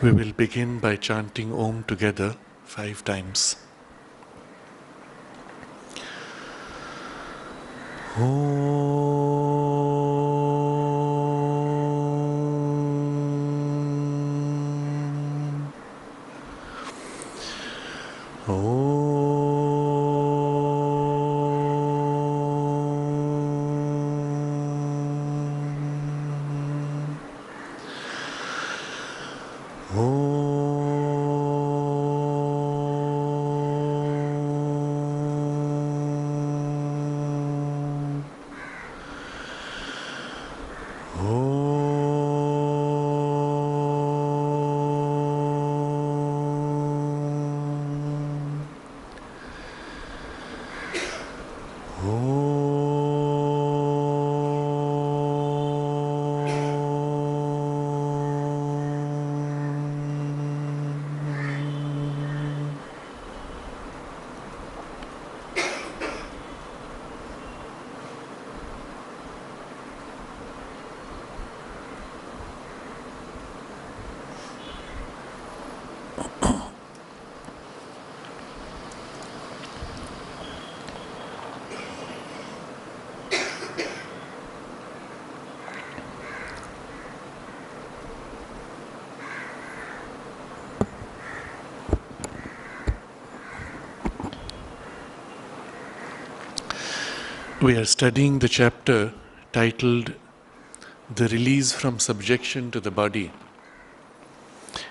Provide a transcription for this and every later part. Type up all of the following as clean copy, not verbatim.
We will begin by chanting Om together 5 times. Om. Om. We are studying the chapter titled The Release from Subjection to the Body,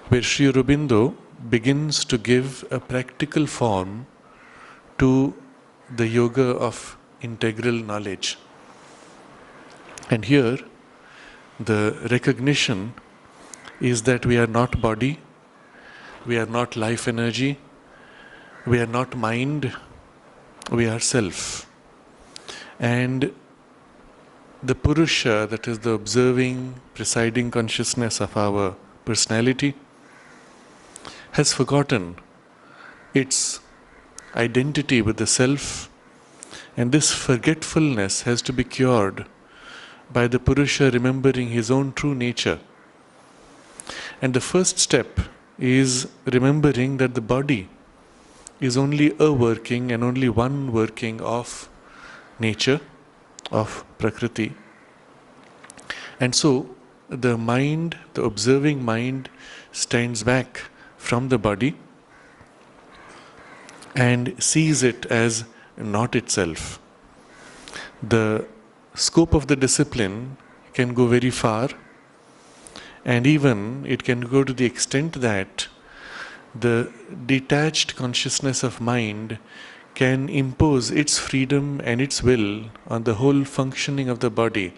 where Sri Aurobindo begins to give a practical form to the yoga of integral knowledge. And here, the recognition is that we are not body, we are not life energy, we are not mind, we are self. And the Purusha, that is the observing, presiding consciousness of our personality, has forgotten its identity with the self, and this forgetfulness has to be cured by the Purusha remembering his own true nature. And the first step is remembering that the body is only a working and only one working of nature, of Prakriti. And so the mind, the observing mind, stands back from the body and sees it as not itself. The scope of the discipline can go very far, and even it can go to the extent that the detached consciousness of mind can impose its freedom and its will on the whole functioning of the body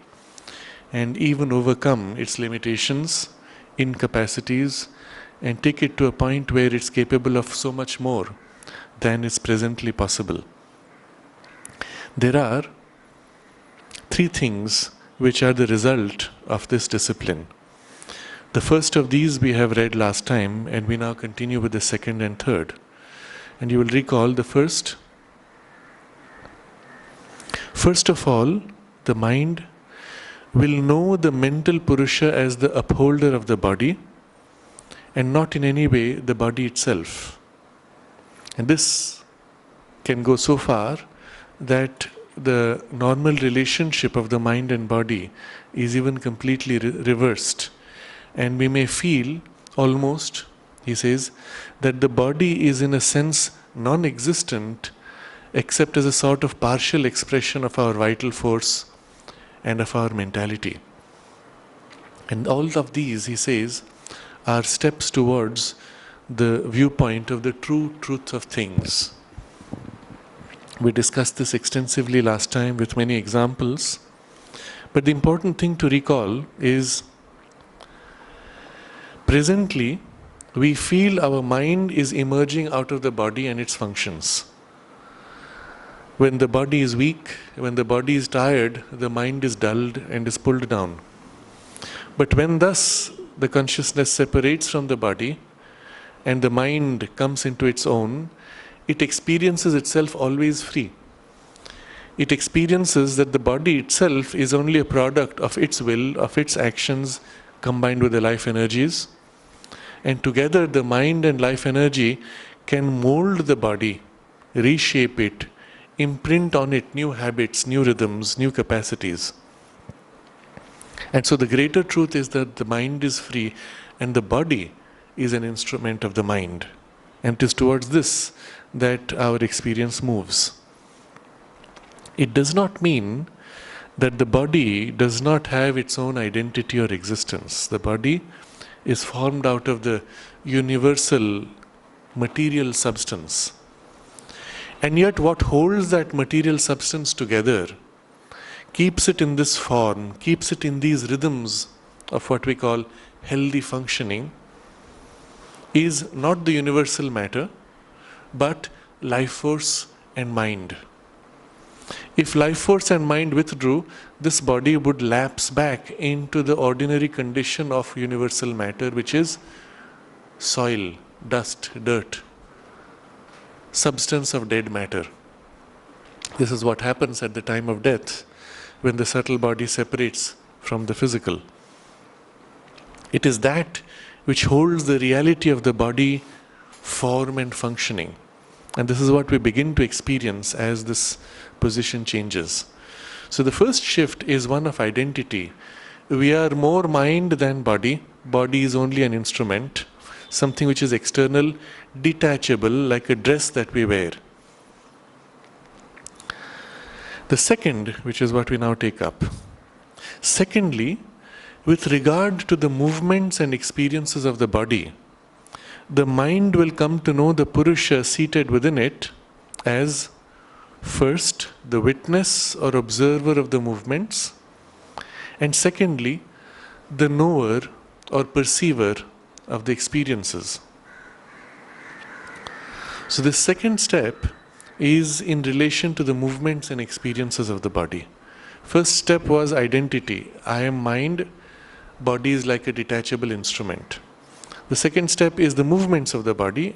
and even overcome its limitations, incapacities, and take it to a point where it's capable of so much more than is presently possible. There are 3 things which are the result of this discipline. The first of these we have read last time, and we now continue with the second and third. And you will recall the first. First of all, the mind will know the mental Purusha as the upholder of the body and not in any way the body itself. And this can go so far that the normal relationship of the mind and body is even completely reversed. And we may feel almost, he says, that the body is in a sense non-existent except as a sort of partial expression of our vital force and of our mentality. And all of these, he says, are steps towards the viewpoint of the true truth of things. We discussed this extensively last time with many examples. But the important thing to recall is, presently, we feel our mind is emerging out of the body and its functions. When the body is weak, when the body is tired, the mind is dulled and is pulled down. But when thus the consciousness separates from the body and the mind comes into its own, it experiences itself always free. It experiences that the body itself is only a product of its will, of its actions combined with the life energies. And together the mind and life energy can mold the body, reshape it, imprint on it new habits, new rhythms, new capacities. And so the greater truth is that the mind is free and the body is an instrument of the mind. And it is towards this that our experience moves. It does not mean that the body does not have its own identity or existence. The body is formed out of the universal material substance. And yet what holds that material substance together, keeps it in this form, keeps it in these rhythms of what we call healthy functioning, is not the universal matter, but life force and mind. If life force and mind withdrew, this body would lapse back into the ordinary condition of universal matter, which is soil, dust, dirt, substance of dead matter. This is what happens at the time of death, when the subtle body separates from the physical. It is that which holds the reality of the body, form and functioning. And this is what we begin to experience as this position changes. So the first shift is one of identity. We are more mind than body. Body is only an instrument, something which is external, detachable, like a dress that we wear. The second, which is what we now take up. Secondly, with regard to the movements and experiences of the body, the mind will come to know the Purusha seated within it as first the witness or observer of the movements, and secondly the knower or perceiver of the experiences. So the second step is in relation to the movements and experiences of the body. First step was identity. I am mind, body is like a detachable instrument. The second step is the movements of the body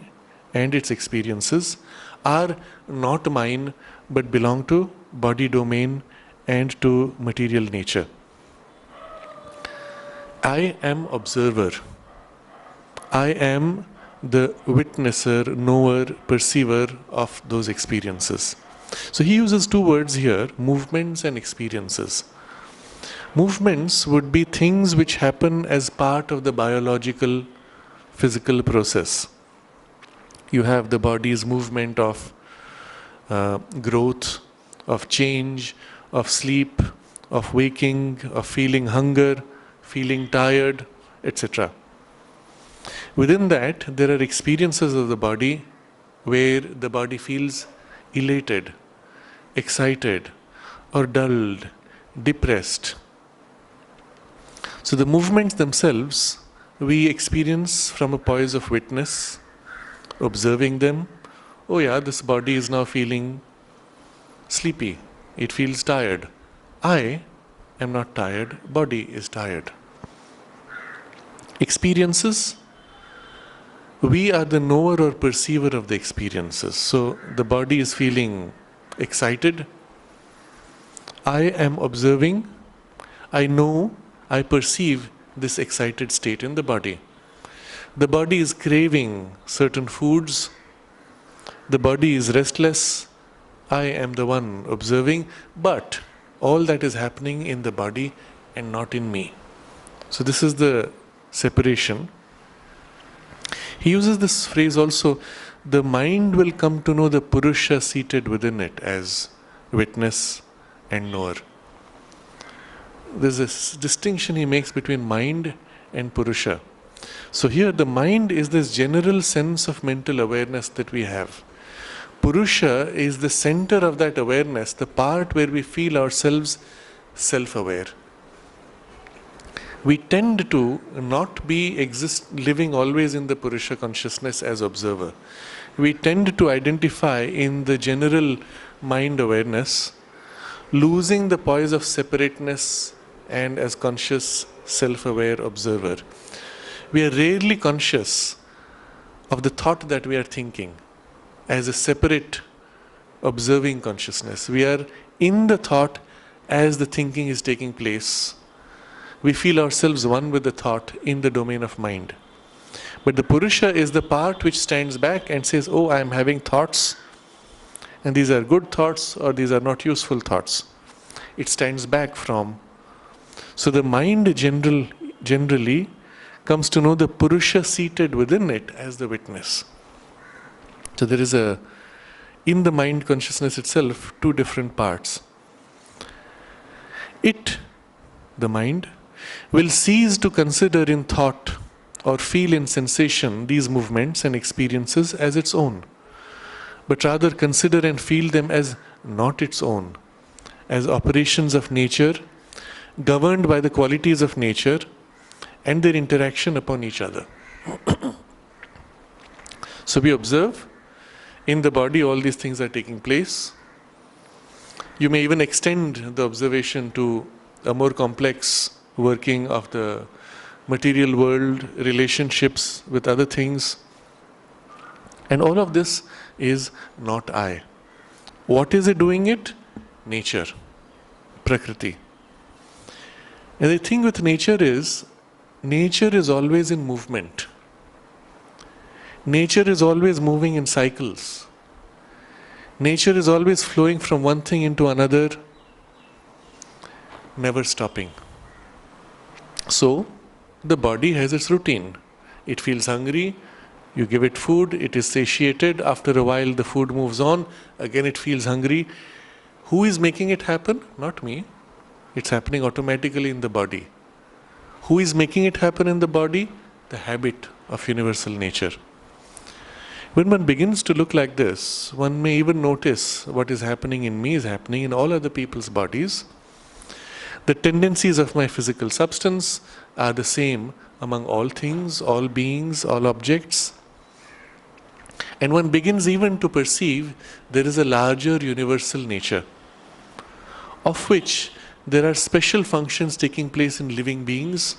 and its experiences are not mine but belong to body domain and to material nature. I am observer. I am the witnesser, knower, perceiver of those experiences. So he uses two words here, movements and experiences. Movements would be things which happen as part of the biological, physical process. You have the body's movement of growth, of change, of sleep, of waking, of feeling hunger, feeling tired, etc. Within that, there are experiences of the body where the body feels elated, excited, or dulled, depressed. So the movements themselves we experience from a poise of witness, observing them. Oh yeah, this body is now feeling sleepy. It feels tired. I am not tired, body is tired. Experiences, we are the knower or perceiver of the experiences. So the body is feeling excited. I am observing. I know, I perceive this excited state in the body. The body is craving certain foods. The body is restless. I am the one observing, but all that is happening in the body and not in me. So this is the separation. He uses this phrase also, the mind will come to know the Purusha seated within it as witness and knower. There's a distinction he makes between mind and Purusha. So here the mind is this general sense of mental awareness that we have. Purusha is the center of that awareness, the part where we feel ourselves self-aware. We tend to not be living always in the Purusha consciousness as observer. We tend to identify in the general mind awareness, losing the poise of separateness and as conscious, self-aware observer. We are rarely conscious of the thought that we are thinking as a separate observing consciousness. We are in the thought as the thinking is taking place. We feel ourselves one with the thought in the domain of mind. But the Purusha is the part which stands back and says, oh, I am having thoughts, and these are good thoughts or these are not useful thoughts. It stands back from. So the mind generally comes to know the Purusha seated within it as the witness. So there is in the mind consciousness itself, two different parts. It, the mind, will cease to consider in thought or feel in sensation these movements and experiences as its own, but rather consider and feel them as not its own, as operations of nature, governed by the qualities of nature and their interaction upon each other. So we observe, in the body all these things are taking place. You may even extend the observation to a more complex working of the material world, relationships with other things. And all of this is not I. What is it doing it? Nature, Prakriti. And the thing with nature is always in movement. Nature is always moving in cycles. Nature is always flowing from one thing into another, never stopping. So, the body has its routine. It feels hungry, you give it food, it is satiated, after a while the food moves on, again it feels hungry. Who is making it happen? Not me. It's happening automatically in the body. Who is making it happen in the body? The habit of universal nature. When one begins to look like this, one may even notice what is happening in me is happening in all other people's bodies. The tendencies of my physical substance are the same among all things, all beings, all objects. And one begins even to perceive there is a larger universal nature, of which there are special functions taking place in living beings.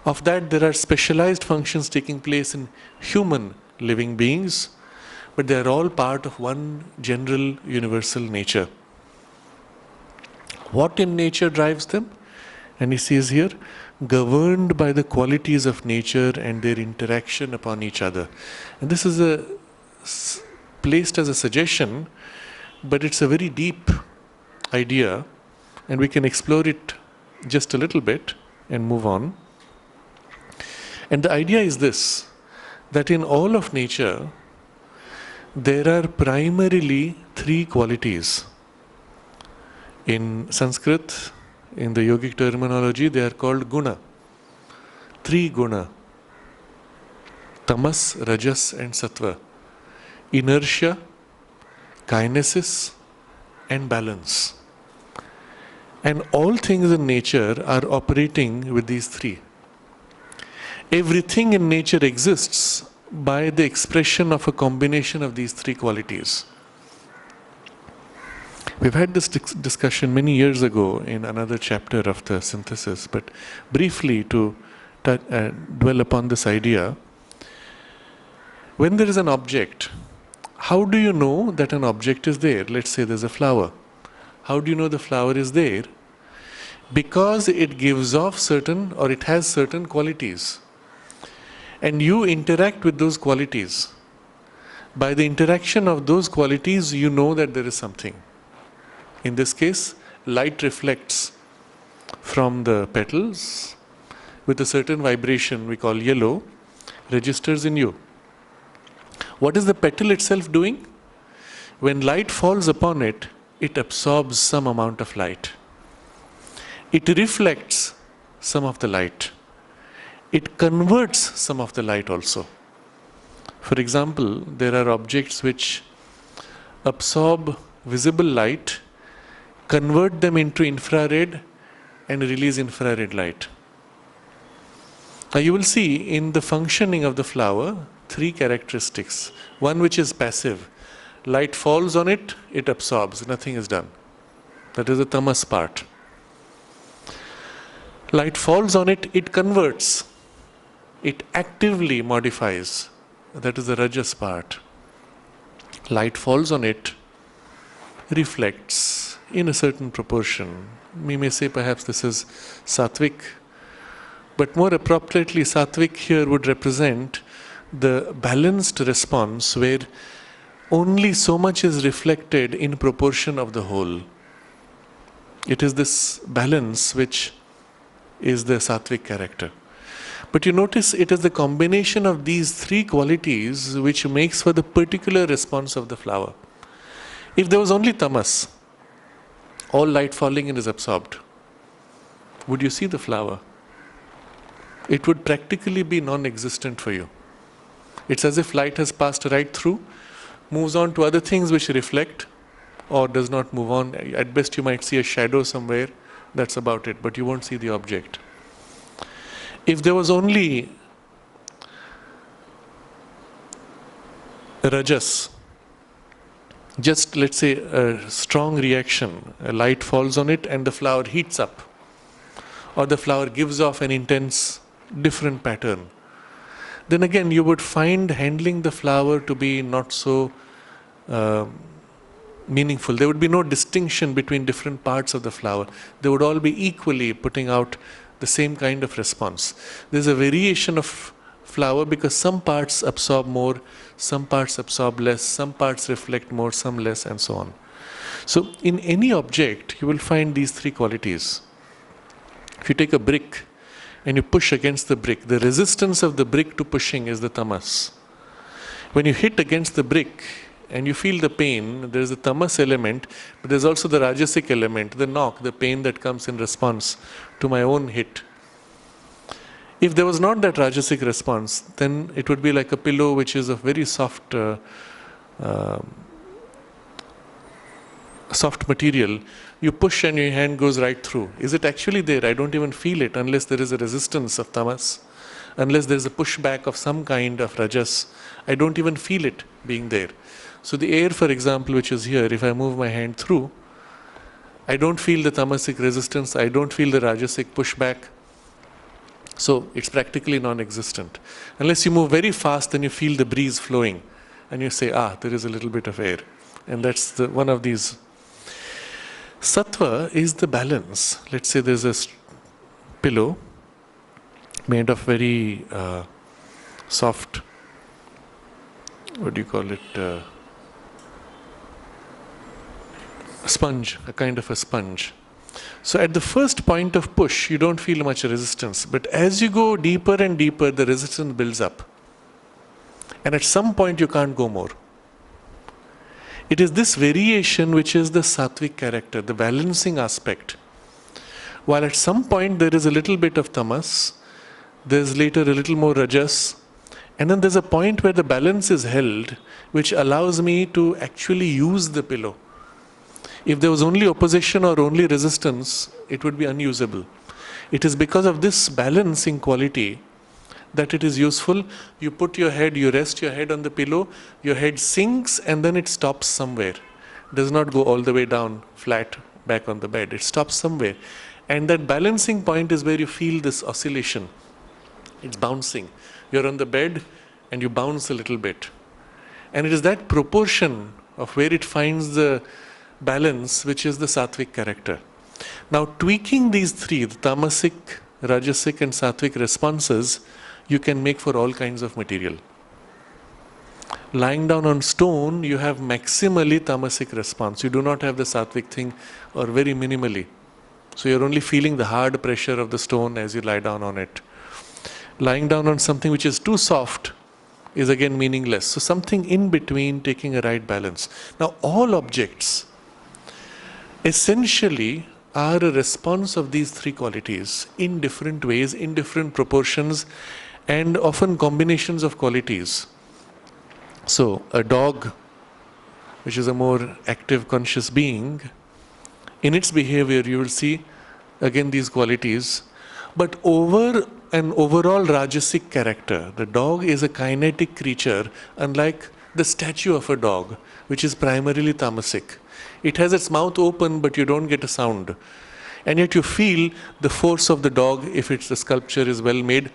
Of that, there are specialized functions taking place in human living beings, but they are all part of one general universal nature. What in nature drives them? And he says here, governed by the qualities of nature and their interaction upon each other. And this is placed as a suggestion, but it's a very deep idea, and we can explore it just a little bit and move on. And the idea is this, that in all of nature, there are primarily three qualities. In Sanskrit, in the yogic terminology, they are called guna. Three guna. Tamas, Rajas and Sattva. Inertia, kinesis and balance. And all things in nature are operating with these three. Everything in nature exists by the expression of a combination of these three qualities. We've had this discussion many years ago in another chapter of the synthesis, but briefly to dwell upon this idea. When there is an object, how do you know that an object is there? Let's say there's a flower. How do you know the flower is there? Because it gives off certain, or it has certain qualities. And you interact with those qualities. By the interaction of those qualities, you know that there is something. In this case, light reflects from the petals with a certain vibration we call yellow, registers in you. What is the petal itself doing? When light falls upon it, it absorbs some amount of light. It reflects some of the light. It converts some of the light also. For example, there are objects which absorb visible light, convert them into infrared and release infrared light. Now you will see in the functioning of the flower three characteristics. One which is passive. Light falls on it, it absorbs, nothing is done. That is the tamas part. Light falls on it, it converts. It actively modifies. That is the rajas part. Light falls on it, reflects in a certain proportion. We may say perhaps this is sattvic But more appropriately, sattvic here would represent the balanced response where only so much is reflected in proportion of the whole. It is this balance which is the sattvic character. But you notice it is the combination of these three qualities which makes for the particular response of the flower. If there was only tamas, all light falling in is absorbed, would you see the flower? It would practically be non-existent for you. It's as if light has passed right through, moves on to other things which reflect, or does not move on. At best you might see a shadow somewhere, that's about it, but you won't see the object. If there was only rajas, just let's say a strong reaction, a light falls on it and the flower heats up, or the flower gives off an intense different pattern, then again you would find handling the flower to be not so meaningful. There would be no distinction between different parts of the flower. They would all be equally putting out the same kind of response. There's a variation of flower because some parts absorb more, some parts absorb less, some parts reflect more, some less, and so on. So in any object you will find these three qualities. If you take a brick and you push against the brick, the resistance of the brick to pushing is the tamas. When you hit against the brick and you feel the pain, there is a tamas element, but there's also the rajasic element, the knock, the pain that comes in response to my own hit. If there was not that rajasic response, then it would be like a pillow which is of very soft material. You push and your hand goes right through. Is it actually there? I don't even feel it unless there is a resistance of tamas, unless there is a pushback of some kind of rajas. I don't even feel it being there. So the air, for example, which is here, if I move my hand through, I don't feel the tamasic resistance, I don't feel the rajasic pushback. So it's practically non-existent. Unless you move very fast, then you feel the breeze flowing and you say, there is a little bit of air. And that's one of these. Sattva is the balance. Let's say there's a pillow made of very soft, what do you call it, sponge, a kind of a sponge. So at the first point of push, you don't feel much resistance. But as you go deeper and deeper, the resistance builds up. And at some point, you can't go more. It is this variation which is the sattvic character, the balancing aspect. While at some point there is a little bit of tamas, there's later a little more rajas, and then there's a point where the balance is held, which allows me to actually use the pillow. If there was only opposition or only resistance, it would be unusable. It is because of this balancing quality that it is useful. You put your head, you rest your head on the pillow, your head sinks and then it stops somewhere. It does not go all the way down flat back on the bed. It stops somewhere. And that balancing point is where you feel this oscillation. It's bouncing. You're on the bed and you bounce a little bit. And it is that proportion of where it finds the balance which is the sattvic character. Now tweaking these three, the tamasic, rajasic and sattvic responses, you can make for all kinds of material. Lying down on stone, you have maximally tamasic response. You do not have the sattvic thing, or very minimally. So you're only feeling the hard pressure of the stone as you lie down on it. Lying down on something which is too soft is again meaningless. So something in between, taking a right balance. Now all objects essentially are a response of these three qualities in different ways, in different proportions, and often combinations of qualities. So a dog, which is a more active conscious being, in its behavior you will see again these qualities, but over an overall rajasic character. The dog is a kinetic creature, unlike the statue of a dog, which is primarily tamasic. It has its mouth open, but you don't get a sound. And yet you feel the force of the dog if the sculpture is well made.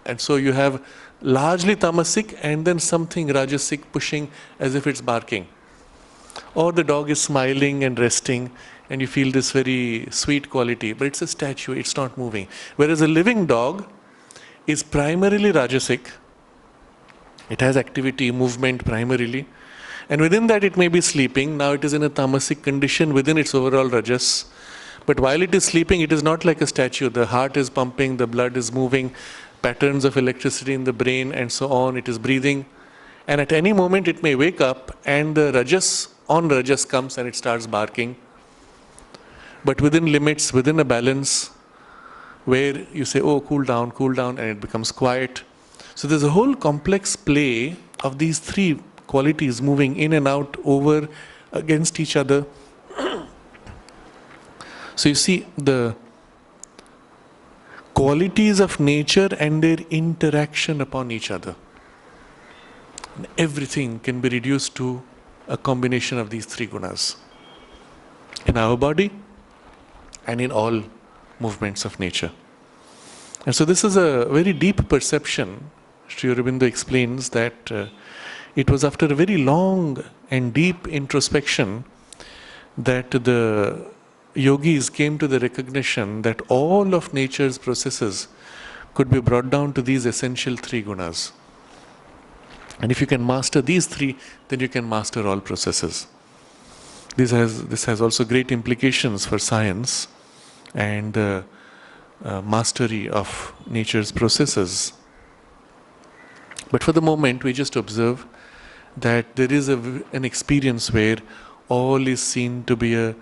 And so you have largely tamasic and then something rajasic pushing as if it's barking. Or the dog is smiling and resting and you feel this very sweet quality, but it's a statue, it's not moving. Whereas a living dog is primarily rajasic. It has activity, movement primarily. And within that it may be sleeping. Now it is in a tamasic condition within its overall rajas. But while it is sleeping, it is not like a statue. The heart is pumping, the blood is moving, patterns of electricity in the brain and so on. It is breathing. And at any moment it may wake up and the rajas comes and it starts barking. But within limits, within a balance, where you say, oh, cool down, and it becomes quiet. So there's a whole complex play of these three qualities moving in and out, over, against each other. So you see the qualities of nature and their interaction upon each other. Everything can be reduced to a combination of these three gunas in our body and in all movements of nature. And so this is a very deep perception. Sri Aurobindo explains that it was after a very long and deep introspection that the yogis came to the recognition that all of nature's processes could be brought down to these essential three gunas. And if you can master these three, then you can master all processes. This has also great implications for science and mastery of nature's processes. But for the moment, we just observe that there is an experience where all is seen to be a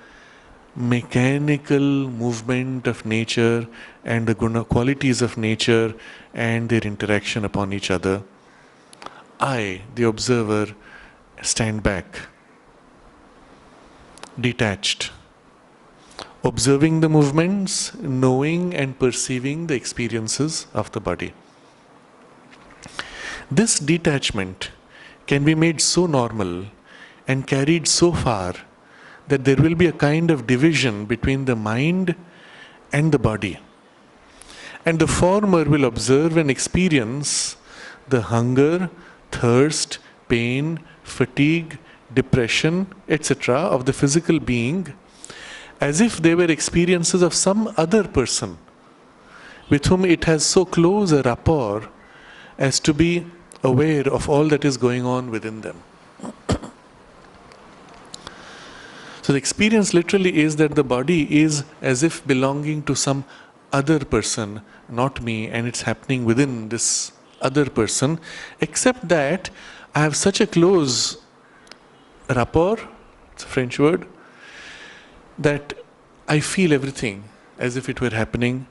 mechanical movement of nature and the guna qualities of nature and their interaction upon each other. I, the observer, stand back, detached, observing the movements, knowing and perceiving the experiences of the body. This detachment can be made so normal and carried so far that there will be a kind of division between the mind and the body. And the former will observe and experience the hunger, thirst, pain, fatigue, depression, etc. of the physical being as if they were experiences of some other person with whom it has so close a rapport as to be aware of all that is going on within them. So the experience literally is that the body is as if belonging to some other person, not me, and it's happening within this other person, except that I have such a close rapport, it's a French word, that I feel everything as if it were happening,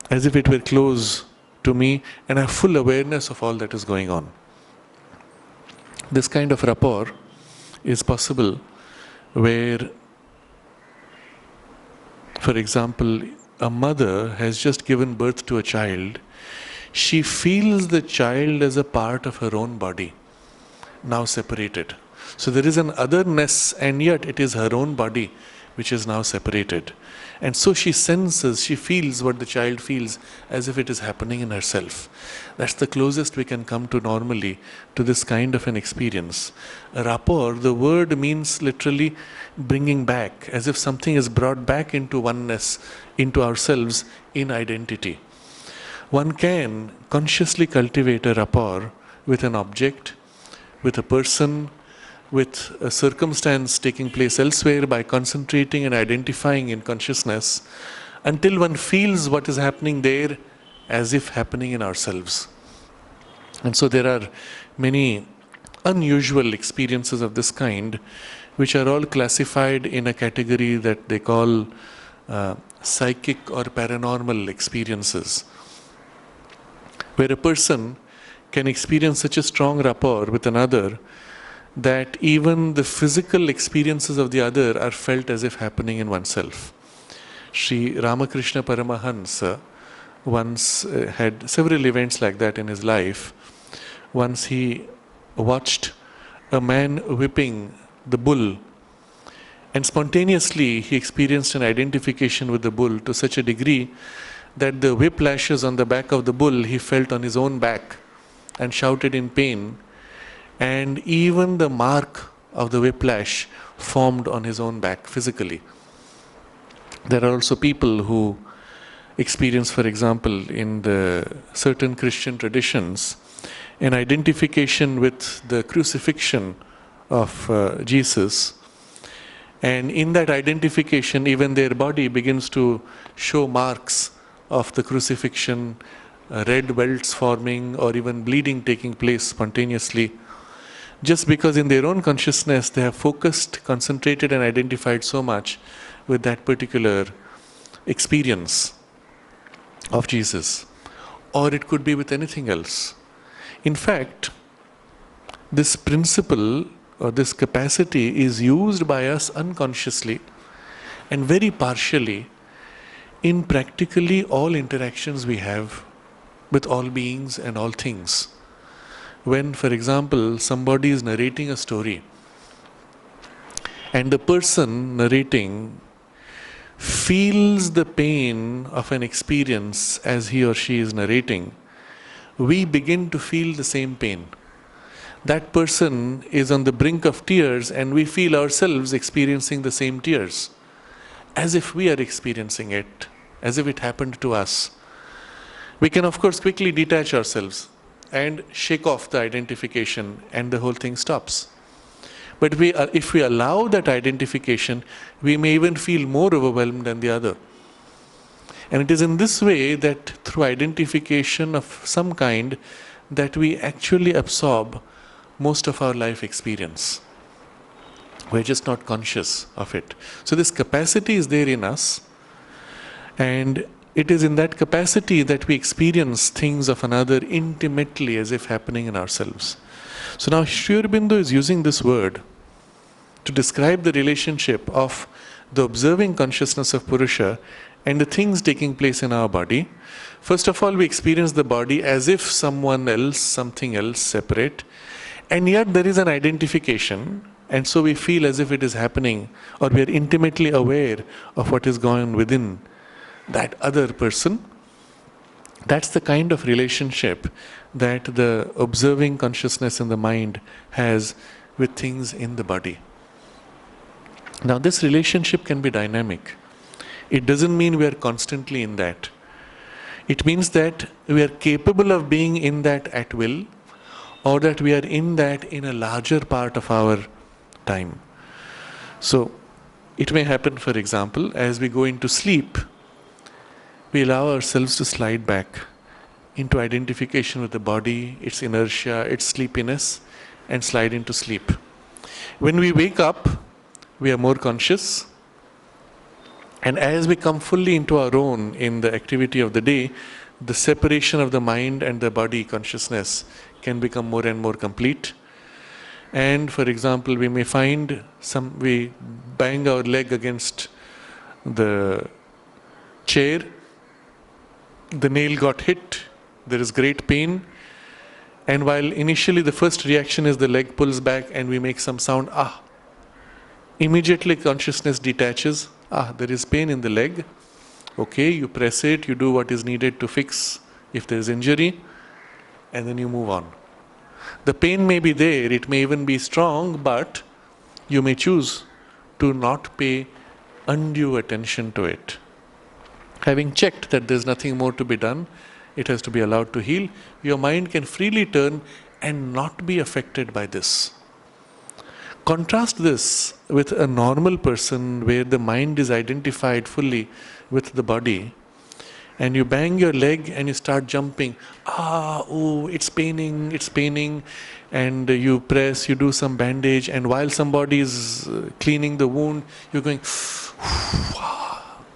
as if it were close to me, and I have full awareness of all that is going on. This kind of rapport is possible where, for example, a mother has just given birth to a child. She feels the child as a part of her own body, now separated. So there is an otherness, and yet it is her own body which is now separated. And so she senses, she feels what the child feels as if it is happening in herself. That's the closest we can come to normally to this kind of an experience. A rapport, the word means literally bringing back, as if something is brought back into oneness, into ourselves in identity. One can consciously cultivate a rapport with an object, with a person, with a circumstance taking place elsewhere by concentrating and identifying in consciousness until one feels what is happening there as if happening in ourselves. And so there are many unusual experiences of this kind which are all classified in a category that they call psychic or paranormal experiences, where a person can experience such a strong rapport with another that even the physical experiences of the other are felt as if happening in oneself. Sri Ramakrishna Paramahansa once had several events like that in his life. Once he watched a man whipping the bull, and spontaneously he experienced an identification with the bull to such a degree that the whip lashes on the back of the bull he felt on his own back and shouted in pain, and even the mark of the whiplash formed on his own back physically. There are also people who experience, for example, in the certain Christian traditions, an identification with the crucifixion of Jesus, and in that identification even their body begins to show marks of the crucifixion, red welts forming or even bleeding taking place spontaneously, just because in their own consciousness they have focused, concentrated and identified so much with that particular experience of Jesus. Or it could be with anything else. In fact, this principle or this capacity is used by us unconsciously and very partially in practically all interactions we have with all beings and all things. When, for example, somebody is narrating a story and the person narrating feels the pain of an experience as he or she is narrating, we begin to feel the same pain. That person is on the brink of tears and we feel ourselves experiencing the same tears, as if we are experiencing it, as if it happened to us. We can of course quickly detach ourselves and shake off the identification and the whole thing stops. But if we allow that identification, we may even feel more overwhelmed than the other. And it is in this way that through identification of some kind that we actually absorb most of our life experience. We're just not conscious of it. So this capacity is there in us, and it is in that capacity that we experience things of another intimately as if happening in ourselves. So now Sri Aurobindo is using this word to describe the relationship of the observing consciousness of Purusha and the things taking place in our body. First of all, we experience the body as if someone else, something else separate, and yet there is an identification, and so we feel as if it is happening, or we are intimately aware of what is going on within that other person. That's the kind of relationship that the observing consciousness in the mind has with things in the body. Now this relationship can be dynamic. It doesn't mean we are constantly in that. It means that we are capable of being in that at will, or that we are in that in a larger part of our time. So it may happen, for example, as we go into sleep, we allow ourselves to slide back into identification with the body, its inertia, its sleepiness, and slide into sleep. When we wake up, we are more conscious, and as we come fully into our own in the activity of the day, the separation of the mind and the body consciousness can become more and more complete. And for example, we may find we bang our leg against the chair, the nail got hit, there is great pain, and while initially the first reaction is the leg pulls back and we make some sound, immediately consciousness detaches, there is pain in the leg, okay, you press it, you do what is needed to fix if there is injury, and then you move on. The pain may be there, it may even be strong, but you may choose to not pay undue attention to it. Having checked that there is nothing more to be done, it has to be allowed to heal, your mind can freely turn and not be affected by this. Contrast this with a normal person where the mind is identified fully with the body, and you bang your leg and you start jumping, it's paining, and you press, you do some bandage, and while somebody is cleaning the wound, you're going,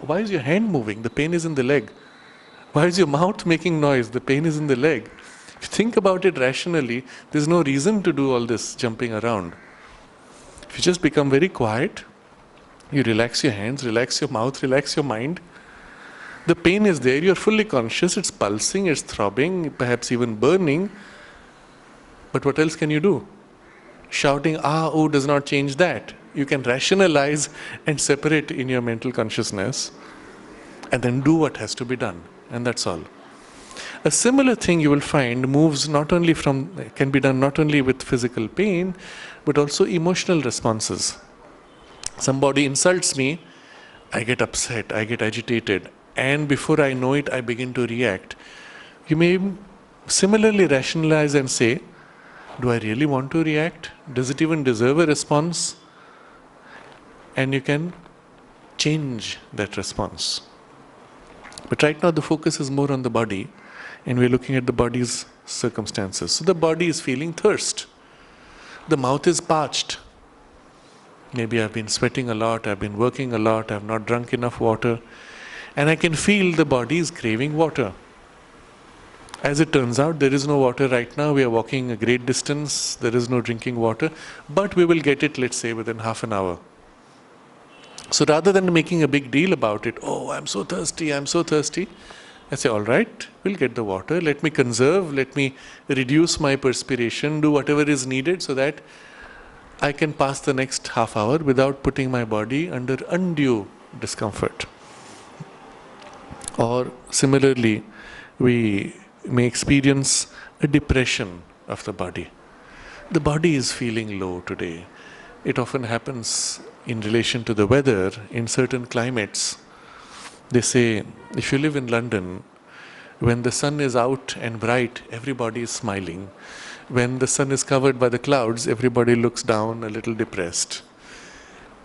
why is your hand moving? The pain is in the leg. Why is your mouth making noise? The pain is in the leg. If you think about it rationally, there's no reason to do all this jumping around. If you just become very quiet, you relax your hands, relax your mouth, relax your mind, the pain is there, you're fully conscious, it's pulsing, it's throbbing, perhaps even burning, but what else can you do? Shouting, does not change that. You can rationalize and separate in your mental consciousness and then do what has to be done, and that's all. A similar thing you will find can be done not only with physical pain, but also emotional responses. Somebody insults me, I get upset, I get agitated, and before I know it, I begin to react. You may similarly rationalize and say, do I really want to react? Does it even deserve a response? And you can change that response. But right now the focus is more on the body, and we're looking at the body's circumstances. So the body is feeling thirst. The mouth is parched. Maybe I've been sweating a lot, I've been working a lot, I've not drunk enough water, and I can feel the body is craving water. As it turns out, there is no water right now. We are walking a great distance, there is no drinking water, but we will get it, let's say, within half an hour. So rather than making a big deal about it, oh, I'm so thirsty, I say, all right, we'll get the water, let me conserve, let me reduce my perspiration, do whatever is needed so that I can pass the next half hour without putting my body under undue discomfort. Or similarly, we may experience a depression of the body. The body is feeling low today. It often happens in relation to the weather in certain climates. They say, if you live in London, when the sun is out and bright, everybody is smiling. When the sun is covered by the clouds, everybody looks down a little depressed.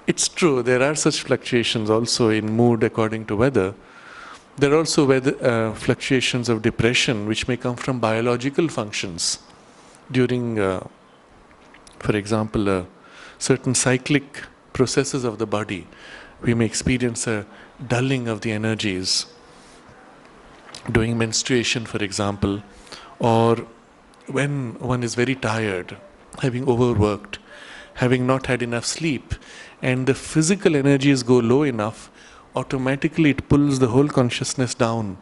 It's true, there are such fluctuations also in mood according to weather. There are also fluctuations of depression which may come from biological functions. During, for example, certain cyclic processes of the body, we may experience a dulling of the energies. During menstruation, for example, or when one is very tired, having overworked, having not had enough sleep, and the physical energies go low enough, automatically it pulls the whole consciousness down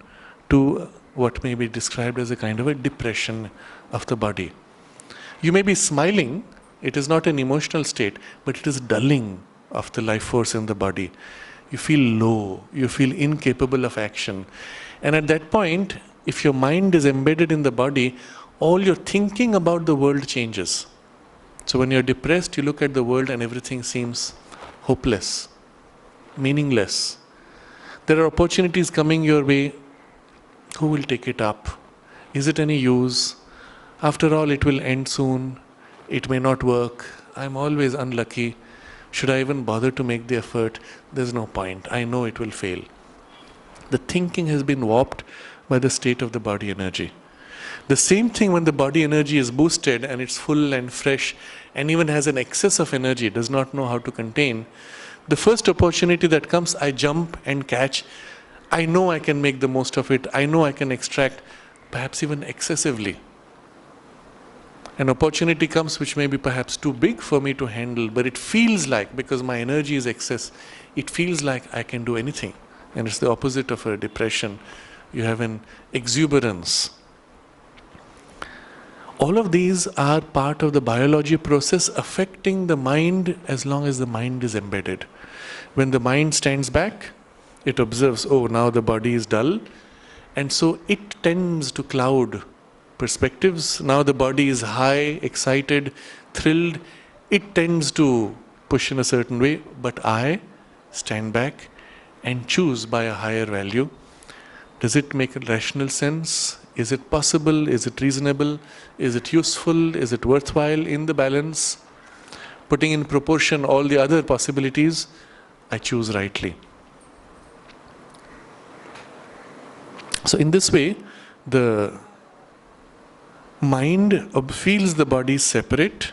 to what may be described as a kind of a depression of the body. You may be smiling, it is not an emotional state, but it is dulling of the life force in the body. You feel low, you feel incapable of action. And at that point, if your mind is embedded in the body, all your thinking about the world changes. So when you're depressed, you look at the world and everything seems hopeless, meaningless. There are opportunities coming your way. Who will take it up? Is it any use? After all, it will end soon. It may not work. I'm always unlucky. Should I even bother to make the effort? There's no point. I know it will fail. The thinking has been warped by the state of the body energy. The same thing when the body energy is boosted and it's full and fresh and even has an excess of energy, does not know how to contain. The first opportunity that comes, I jump and catch. I know I can make the most of it. I know I can extract, perhaps even excessively. An opportunity comes which may be perhaps too big for me to handle, but it feels like, because my energy is excess, it feels like I can do anything. And it's the opposite of a depression. You have an exuberance. All of these are part of the biology process affecting the mind as long as the mind is embedded. When the mind stands back, it observes, oh, now the body is dull, and so it tends to cloud perspectives. Now the body is high, excited, thrilled, it tends to push in a certain way, but I stand back and choose by a higher value. Does it make a rational sense? Is it possible? Is it reasonable? Is it useful? Is it worthwhile in the balance? Putting in proportion all the other possibilities, I choose rightly. So in this way, the mind feels the body separate,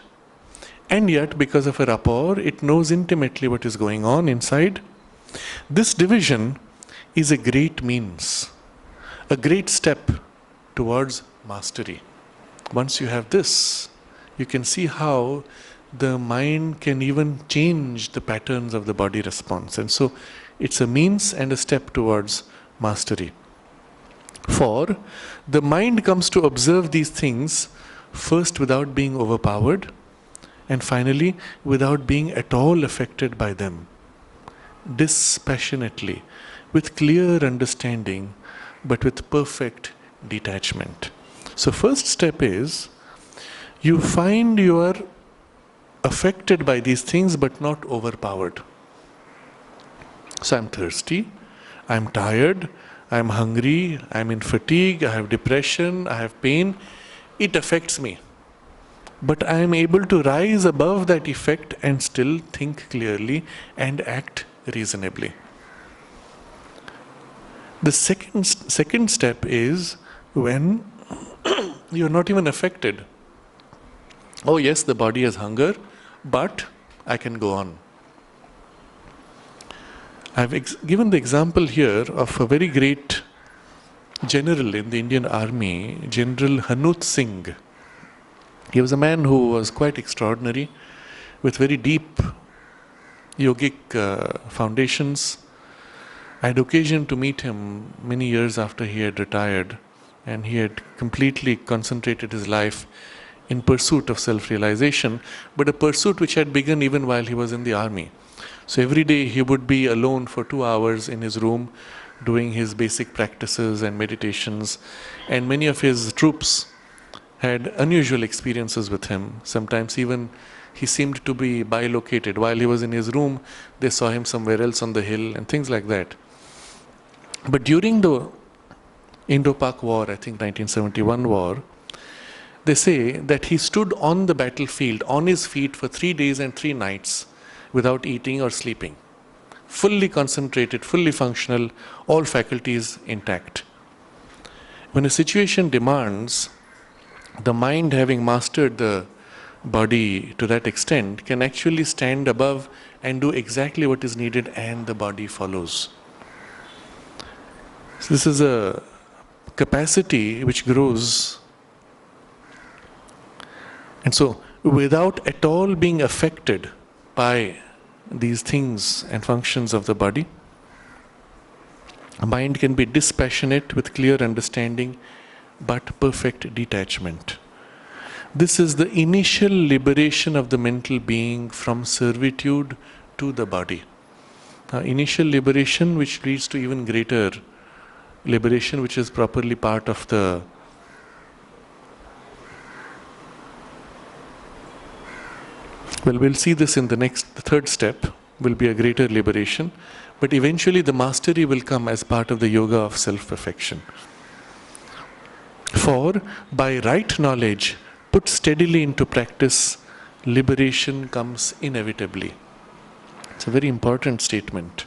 and yet because of a rapport, it knows intimately what is going on inside. This division is a great means, a great step towards mastery. Once you have this, you can see how the mind can even change the patterns of the body response. And so it's a means and a step towards mastery. For the mind comes to observe these things first without being overpowered, and finally without being at all affected by them, dispassionately, with clear understanding, but with perfect detachment. So first step is, you find you are affected by these things but not overpowered. So I'm thirsty, I'm tired, I'm hungry, I'm in fatigue, I have depression, I have pain. It affects me. But I am able to rise above that effect and still think clearly and act reasonably. The second step is when you're not even affected. Oh yes, the body has hunger, but I can go on. I've given the example here of a very great general in the Indian Army, General Hanut Singh. He was a man who was quite extraordinary, with very deep yogic foundations. I had occasion to meet him many years after he had retired, and he had completely concentrated his life in pursuit of self-realization, but a pursuit which had begun even while he was in the army. So every day he would be alone for 2 hours in his room doing his basic practices and meditations, and many of his troops had unusual experiences with him. Sometimes even he seemed to be bilocated. While he was in his room, they saw him somewhere else on the hill and things like that. But during the Indo-Pak War, I think 1971 war, they say that he stood on the battlefield on his feet for 3 days and 3 nights without eating or sleeping. Fully concentrated, fully functional, all faculties intact. When a situation demands, the mind, having mastered the body to that extent, can actually stand above and do exactly what is needed, and the body follows. So this is a capacity which grows. And so, without at all being affected by these things and functions of the body, a mind can be dispassionate with clear understanding but perfect detachment. This is the initial liberation of the mental being from servitude to the body. Initial liberation which leads to even greater liberation, which is properly part of the we'll see this in the third step, will be a greater liberation, but eventually the mastery will come as part of the yoga of self-perfection. For by right knowledge, put steadily into practice, liberation comes inevitably. It's a very important statement.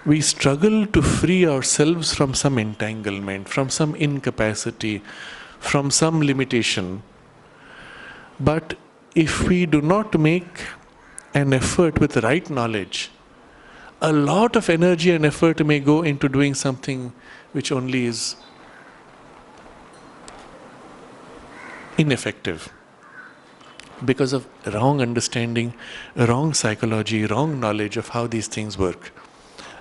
We struggle to free ourselves from some entanglement, from some incapacity, from some limitation. But if we do not make an effort with right knowledge, a lot of energy and effort may go into doing something which only is ineffective because of wrong understanding, wrong psychology, wrong knowledge of how these things work.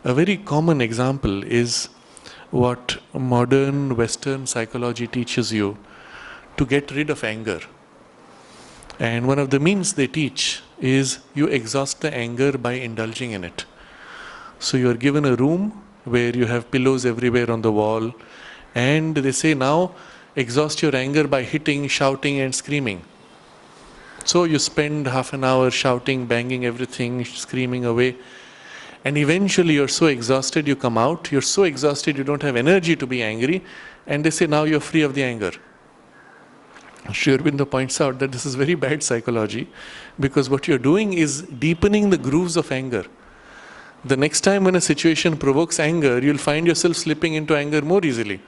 A very common example is what modern Western psychology teaches you to get rid of anger. And one of the means they teach is you exhaust the anger by indulging in it. So you are given a room where you have pillows everywhere on the wall, and they say now exhaust your anger by hitting, shouting and screaming. So you spend half an hour shouting, banging everything, screaming away, and eventually you're so exhausted you come out, you're so exhausted you don't have energy to be angry, and they say now you're free of the anger. Sri Aurobindo points out that this is very bad psychology, because what you're doing is deepening the grooves of anger. The next time when a situation provokes anger, you'll find yourself slipping into anger more easily.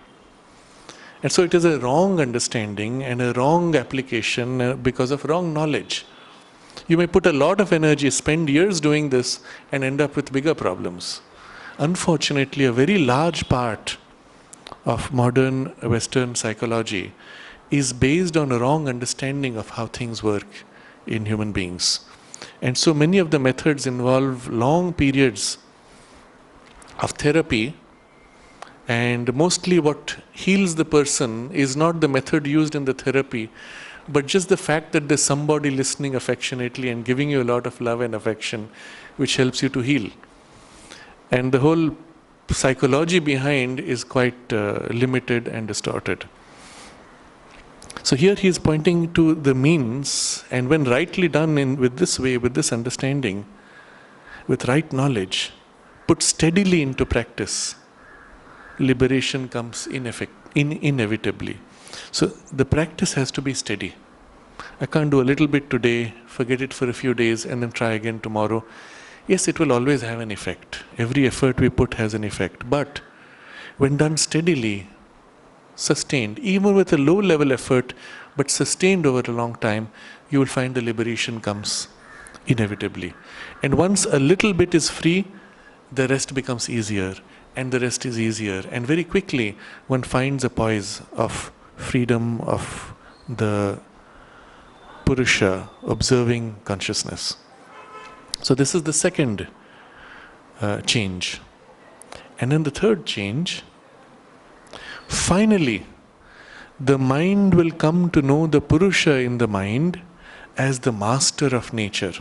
And so it is a wrong understanding and a wrong application because of wrong knowledge. You may put a lot of energy, spend years doing this, and end up with bigger problems. Unfortunately, a very large part of modern Western psychology is based on a wrong understanding of how things work in human beings. And so many of the methods involve long periods of therapy, and mostly what heals the person is not the method used in the therapy, but just the fact that there's somebody listening affectionately and giving you a lot of love and affection, which helps you to heal. And the whole psychology behind is quite limited and distorted. So here he is pointing to the means, and when rightly done with this way, with this understanding, with right knowledge, put steadily into practice, liberation comes inevitably. So the practice has to be steady. I can't do a little bit today, forget it for a few days, and then try again tomorrow. Yes, it will always have an effect. Every effort we put has an effect. But when done steadily, sustained, even with a low level effort, but sustained over a long time, you will find the liberation comes inevitably. And once a little bit is free, the rest becomes easier, and the rest is easier. And very quickly, one finds a poise of freedom of the Purusha, observing consciousness. So this is the second change. And then the third change, finally, the mind will come to know the Purusha in the mind as the master of nature,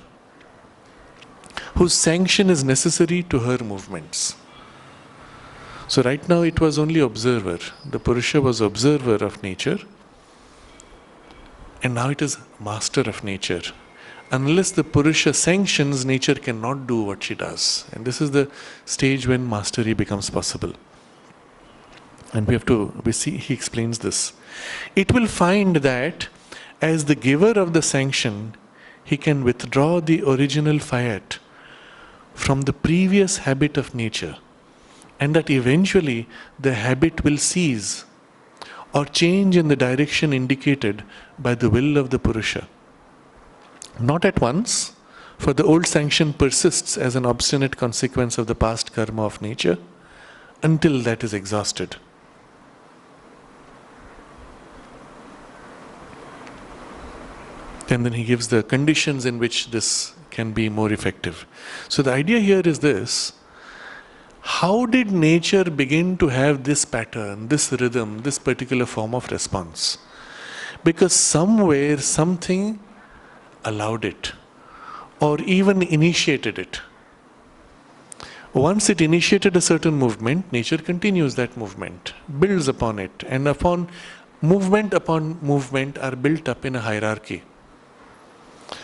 whose sanction is necessary to her movements. So right now it was only observer. The Purusha was observer of nature, and now it is master of nature. Unless the Purusha sanctions, nature cannot do what she does. And this is the stage when mastery becomes possible. And we see, he explains this. It will find that as the giver of the sanction, he can withdraw the original fiat from the previous habit of nature, and that eventually the habit will cease or change in the direction indicated by the will of the Purusha. Not at once, for the old sanction persists as an obstinate consequence of the past karma of nature until that is exhausted. And then he gives the conditions in which this can be more effective. So the idea here is this: how did nature begin to have this pattern, this rhythm, this particular form of response? Because somewhere something allowed it, or even initiated it. Once it initiated a certain movement, nature continues that movement, builds upon it, and upon movement are built up in a hierarchy.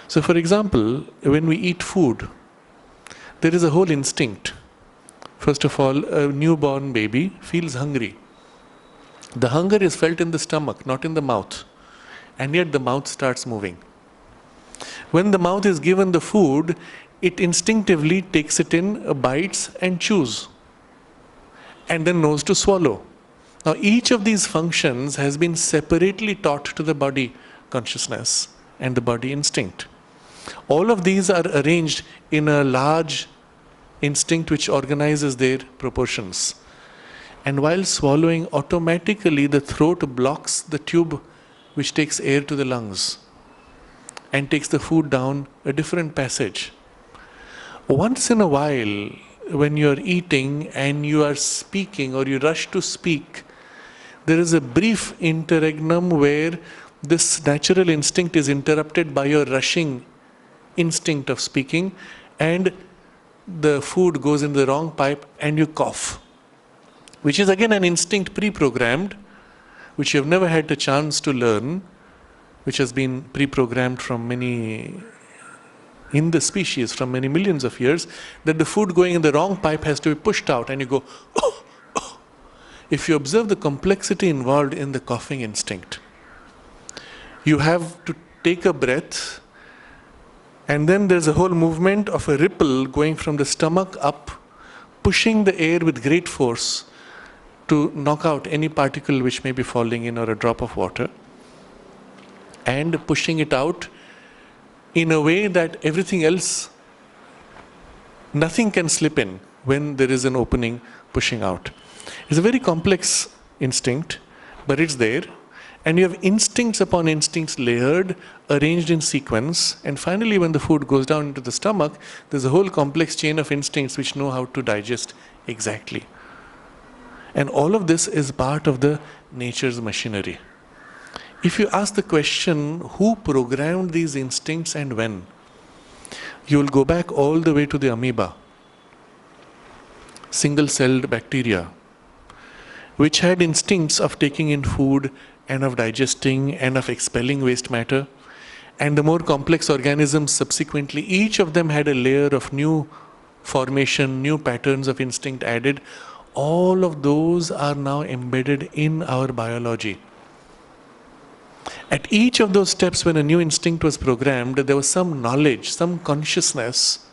So for example, when we eat food, there is a whole instinct. First of all, a newborn baby feels hungry. The hunger is felt in the stomach, not in the mouth. And yet the mouth starts moving. When the mouth is given the food, it instinctively takes it in, bites and chews, and then knows to swallow. Now each of these functions has been separately taught to the body consciousness and the body instinct. All of these are arranged in a large instinct which organizes their proportions. And while swallowing, automatically the throat blocks the tube which takes air to the lungs and takes the food down a different passage. Once in a while, when you are eating and you are speaking or you rush to speak, there is a brief interregnum where this natural instinct is interrupted by your rushing instinct of speaking, and the food goes in the wrong pipe and you cough, which is again an instinct pre-programmed, which you have never had the chance to learn, which has been pre-programmed from many, in the species, from many millions of years, that the food going in the wrong pipe has to be pushed out, and you go, oh, oh. If you observe the complexity involved in the coughing instinct, you have to take a breath, and then there's a whole movement of a ripple going from the stomach up, pushing the air with great force to knock out any particle which may be falling in or a drop of water, and pushing it out in a way that everything else, nothing can slip in when there is an opening pushing out. It's a very complex instinct, but it's there. And you have instincts upon instincts layered, arranged in sequence, and finally when the food goes down into the stomach, there's a whole complex chain of instincts which know how to digest exactly. And all of this is part of the nature's machinery. If you ask the question, who programmed these instincts and when, you will go back all the way to the amoeba, single-celled bacteria, which had instincts of taking in food and of digesting and of expelling waste matter. And the more complex organisms subsequently, each of them had a layer of new formation, new patterns of instinct added. All of those are now embedded in our biology. At each of those steps, when a new instinct was programmed, there was some knowledge, some consciousness,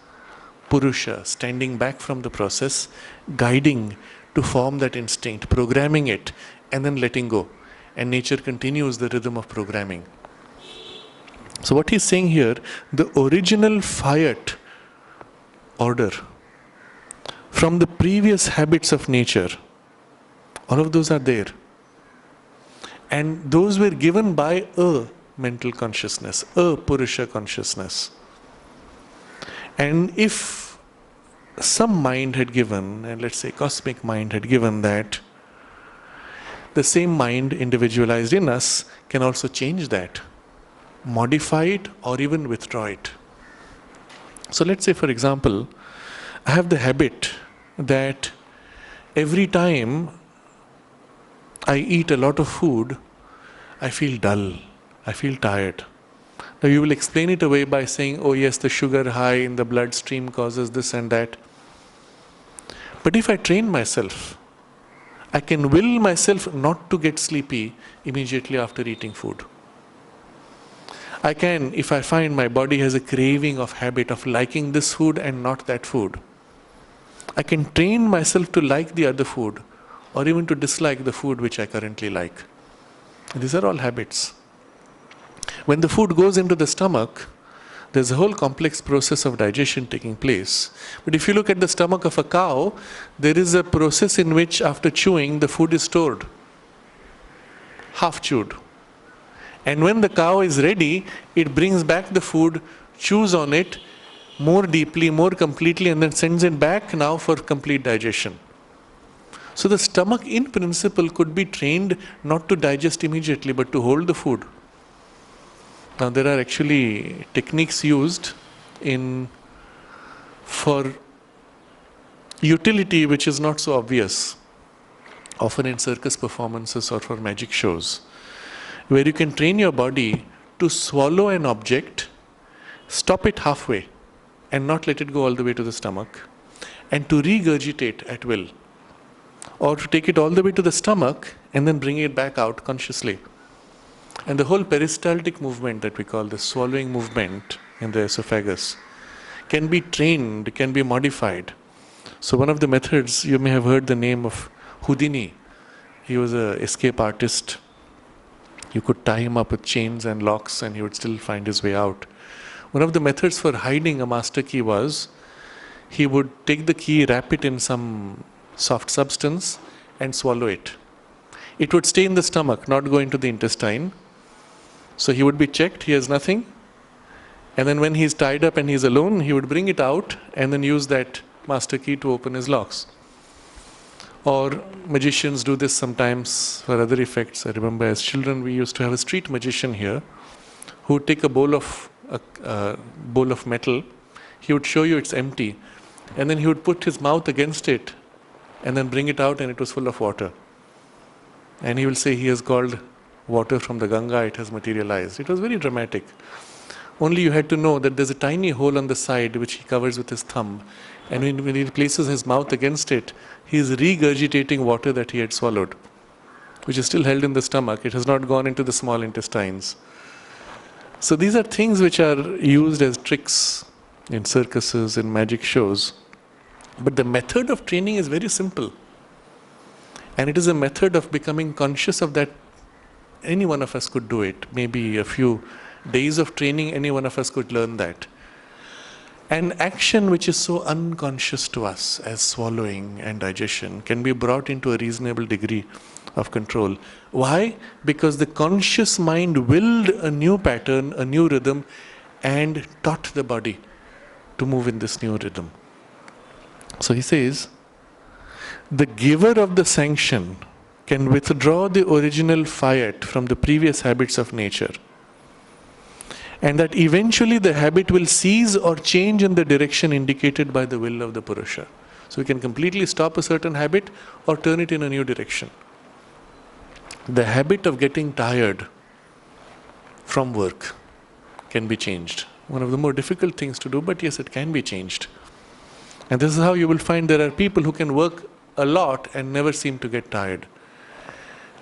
Purusha, standing back from the process, guiding to form that instinct, programming it, and then letting go. And nature continues the rhythm of programming. So what he's saying here, the original fiat order from the previous habits of nature, all of those are there. And those were given by a mental consciousness, a Purusha consciousness. And if some mind had given, and let's say cosmic mind had given that, the same mind individualized in us can also change that, modify it, or even withdraw it. So let's say, for example, I have the habit that every time I eat a lot of food, I feel dull, I feel tired. Now you will explain it away by saying, oh yes, the sugar high in the bloodstream causes this and that. But if I train myself, I can will myself not to get sleepy immediately after eating food. I can, if I find my body has a craving of habit of liking this food and not that food, I can train myself to like the other food or even to dislike the food which I currently like. These are all habits. When the food goes into the stomach, there's a whole complex process of digestion taking place. But if you look at the stomach of a cow, there is a process in which after chewing, the food is stored, half chewed. And when the cow is ready, it brings back the food, chews on it more deeply, more completely, and then sends it back now for complete digestion. So the stomach in principle could be trained not to digest immediately, but to hold the food. Now there are actually techniques used for utility which is not so obvious, often in circus performances or for magic shows, where you can train your body to swallow an object, stop it halfway and not let it go all the way to the stomach, and to regurgitate at will, or to take it all the way to the stomach and then bring it back out consciously. And the whole peristaltic movement that we call the swallowing movement in the esophagus can be trained, can be modified. So one of the methods, you may have heard the name of Houdini. He was an escape artist. You could tie him up with chains and locks and he would still find his way out. One of the methods for hiding a master key was he would take the key, wrap it in some soft substance and swallow it. It would stay in the stomach, not go into the intestine. So he would be checked, he has nothing. And then when he's tied up and he's alone, he would bring it out and then use that master key to open his locks. Or magicians do this sometimes for other effects. I remember as children we used to have a street magician here who would take a bowl of metal. He would show you it's empty. And then he would put his mouth against it and then bring it out and it was full of water. And he will say he has called water from the Ganga, it has materialized. It was very dramatic. Only you had to know that there's a tiny hole on the side which he covers with his thumb. And when he places his mouth against it, he is regurgitating water that he had swallowed, which is still held in the stomach. It has not gone into the small intestines. So these are things which are used as tricks in circuses, in magic shows. But the method of training is very simple. And it is a method of becoming conscious of that. Any one of us could do it. Maybe a few days of training, any one of us could learn that. An action which is so unconscious to us as swallowing and digestion can be brought into a reasonable degree of control. Why? Because the conscious mind willed a new pattern, a new rhythm, and taught the body to move in this new rhythm. So he says, the giver of the sanction can withdraw the original fiat from the previous habits of nature, and that eventually the habit will cease or change in the direction indicated by the will of the Purusha. So we can completely stop a certain habit or turn it in a new direction. The habit of getting tired from work can be changed. One of the more difficult things to do, but yes, it can be changed. And this is how you will find there are people who can work a lot and never seem to get tired.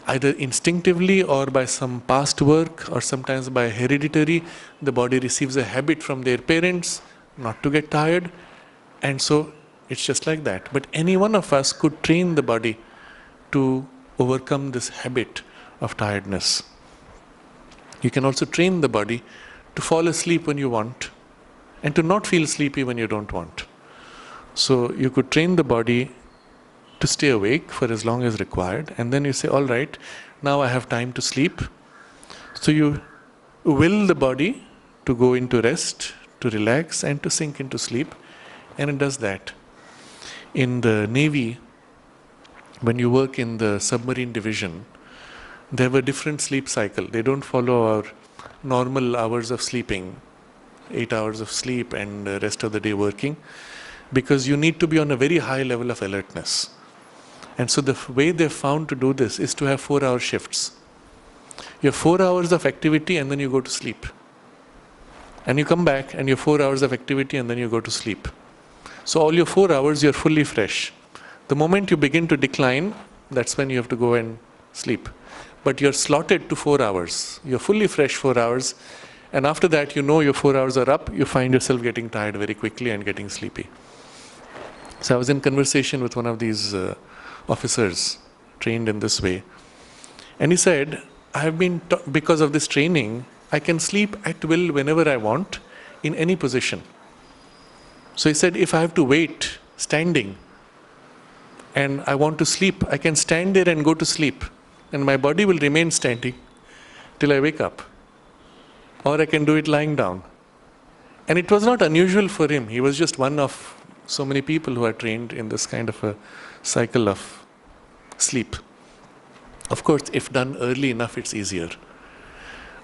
Either instinctively or by some past work, or sometimes by hereditary, the body receives a habit from their parents not to get tired, and so it's just like that. But any one of us could train the body to overcome this habit of tiredness. You can also train the body to fall asleep when you want and to not feel sleepy when you don't want. So you could train the body to stay awake for as long as required, and then you say, all right, now I have time to sleep. So you will the body to go into rest, to relax, and to sink into sleep, and it does that. In the Navy, when you work in the submarine division, they have a different sleep cycle. They don't follow our normal hours of sleeping, 8 hours of sleep and the rest of the day working, because you need to be on a very high level of alertness. And so the way they've found to do this is to have 4-hour shifts. You have 4 hours of activity and then you go to sleep. And you come back and you have 4 hours of activity and then you go to sleep. So all your 4 hours you're fully fresh. The moment you begin to decline, that's when you have to go and sleep. But you're slotted to 4 hours. You're fully fresh 4 hours. And after that, you know your 4 hours are up, you find yourself getting tired very quickly and getting sleepy. So I was in conversation with one of these officers trained in this way. And he said, I have been, because of this training, I can sleep at will whenever I want, in any position. So he said, if I have to wait standing and I want to sleep, I can stand there and go to sleep. And my body will remain standing till I wake up. Or I can do it lying down. And it was not unusual for him. He was just one of so many people who are trained in this kind of a cycle of sleep. Of course, if done early enough, it's easier.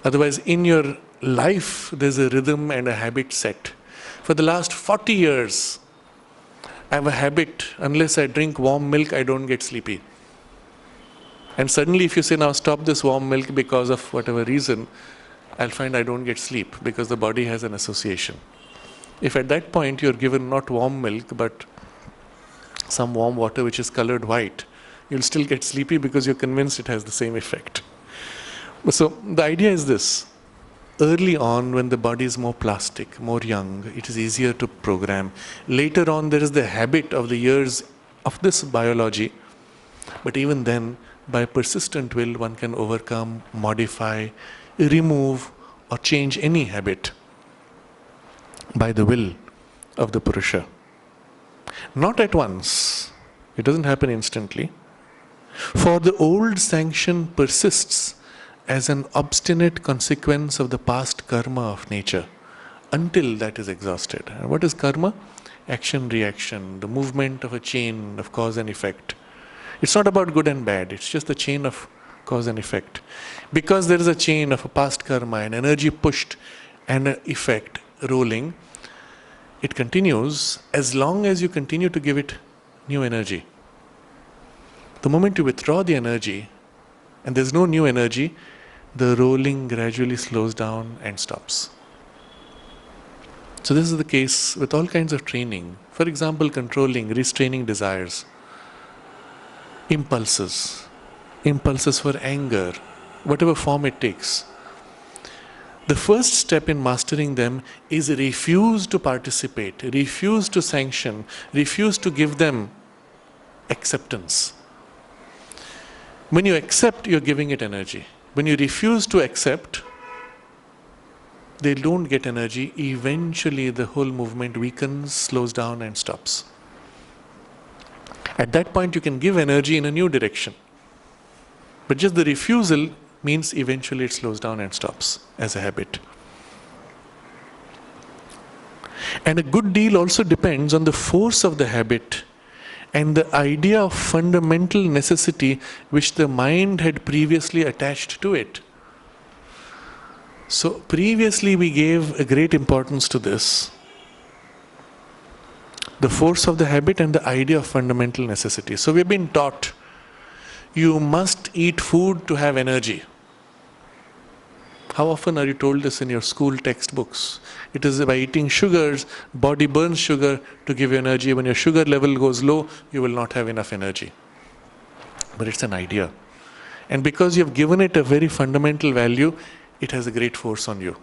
Otherwise, in your life, there's a rhythm and a habit set. For the last 40 years, I have a habit, unless I drink warm milk, I don't get sleepy. And suddenly if you say, now stop this warm milk because of whatever reason, I'll find I don't get sleep because the body has an association. If at that point you're given not warm milk but some warm water which is colored white, you'll still get sleepy because you're convinced it has the same effect. So the idea is this. Early on, when the body is more plastic, more young, it is easier to program. Later on, there is the habit of the years of this biology. But even then, by persistent will, one can overcome, modify, remove, or change any habit by the will of the Purusha. Not at once. It doesn't happen instantly. For the old sanction persists as an obstinate consequence of the past karma of nature until that is exhausted. And what is karma? Action, reaction, the movement of a chain of cause and effect. It's not about good and bad, it's just the chain of cause and effect. Because there is a chain of a past karma, an energy pushed and an effect rolling, it continues as long as you continue to give it new energy. The moment you withdraw the energy and there's no new energy, the rolling gradually slows down and stops. So this is the case with all kinds of training. For example, controlling, restraining desires, impulses for anger, whatever form it takes. The first step in mastering them is refuse to participate, refuse to sanction, refuse to give them acceptance. When you accept, you're giving it energy. When you refuse to accept, they don't get energy. Eventually, the whole movement weakens, slows down, and stops. At that point, you can give energy in a new direction. But just the refusal means eventually it slows down and stops as a habit. And a good deal also depends on the force of the habit and the idea of fundamental necessity which the mind had previously attached to it. So previously we gave a great importance to this. The force of the habit and the idea of fundamental necessity. So we've been taught, you must eat food to have energy. How often are you told this in your school textbooks? It is by eating sugars, body burns sugar to give you energy. When your sugar level goes low, you will not have enough energy. But it's an idea. And because you have given it a very fundamental value, it has a great force on you.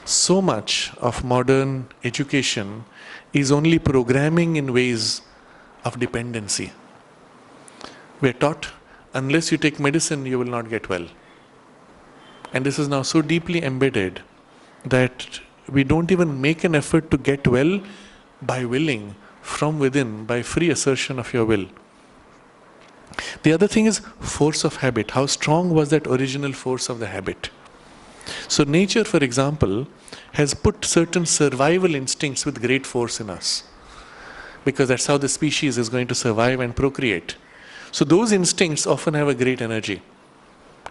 So much of modern education is only programming in ways of dependency. We are taught, unless you take medicine, you will not get well. And this is now so deeply embedded that we don't even make an effort to get well by willing from within, by free assertion of your will. The other thing is force of habit. How strong was that original force of the habit? So nature, for example, has put certain survival instincts with great force in us, because that's how the species is going to survive and procreate. So those instincts often have a great energy,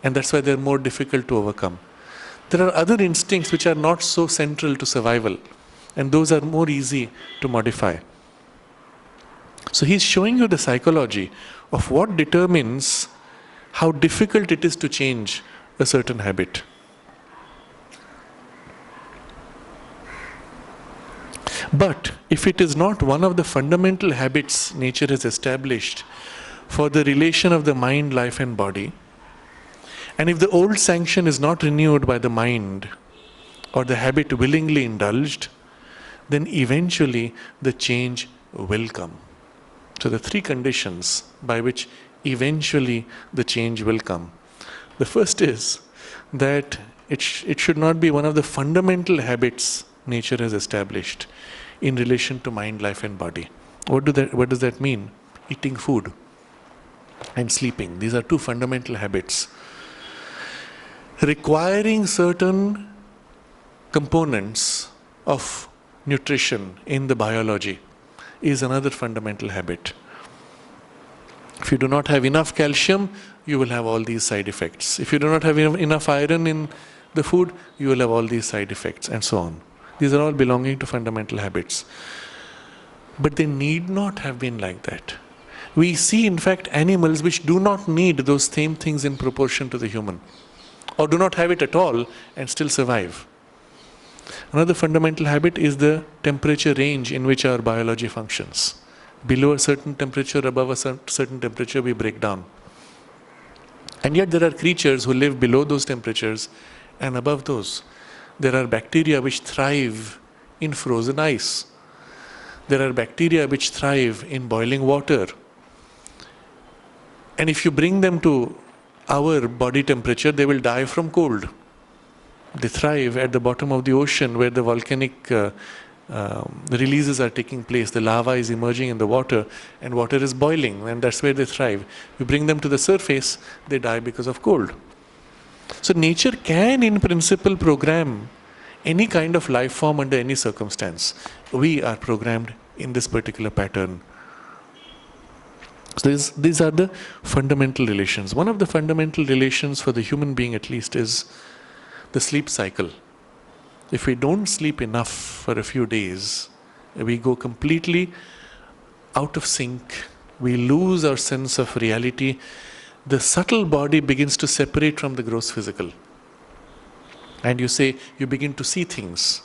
and that's why they're more difficult to overcome. There are other instincts which are not so central to survival, and those are more easy to modify. So he's showing you the psychology of what determines how difficult it is to change a certain habit. But if it is not one of the fundamental habits nature has established for the relation of the mind, life and body, and if the old sanction is not renewed by the mind or the habit willingly indulged, then eventually the change will come. So the three conditions by which eventually the change will come. The first is that it should not be one of the fundamental habits nature has established in relation to mind, life and body. What does that mean? Eating food and sleeping. These are two fundamental habits. Requiring certain components of nutrition in the biology is another fundamental habit. If you do not have enough calcium, you will have all these side effects. If you do not have enough iron in the food, you will have all these side effects, and so on. These are all belonging to fundamental habits. But they need not have been like that. We see, in fact, animals which do not need those same things in proportion to the human, or do not have it at all and still survive. Another fundamental habit is the temperature range in which our biology functions. Below a certain temperature, above a certain temperature, we break down. And yet there are creatures who live below those temperatures and above those. There are bacteria which thrive in frozen ice. There are bacteria which thrive in boiling water. And if you bring them to our body temperature, they will die from cold. They thrive at the bottom of the ocean where the volcanic releases are taking place. The lava is emerging in the water and water is boiling, and that's where they thrive. You bring them to the surface, they die because of cold. So nature can, in principle, program any kind of life form under any circumstance. We are programmed in this particular pattern. So these are the fundamental relations. One of the fundamental relations for the human being, at least, is the sleep cycle. If we don't sleep enough for a few days, we go completely out of sync. We lose our sense of reality. The subtle body begins to separate from the gross physical. And you begin to see things.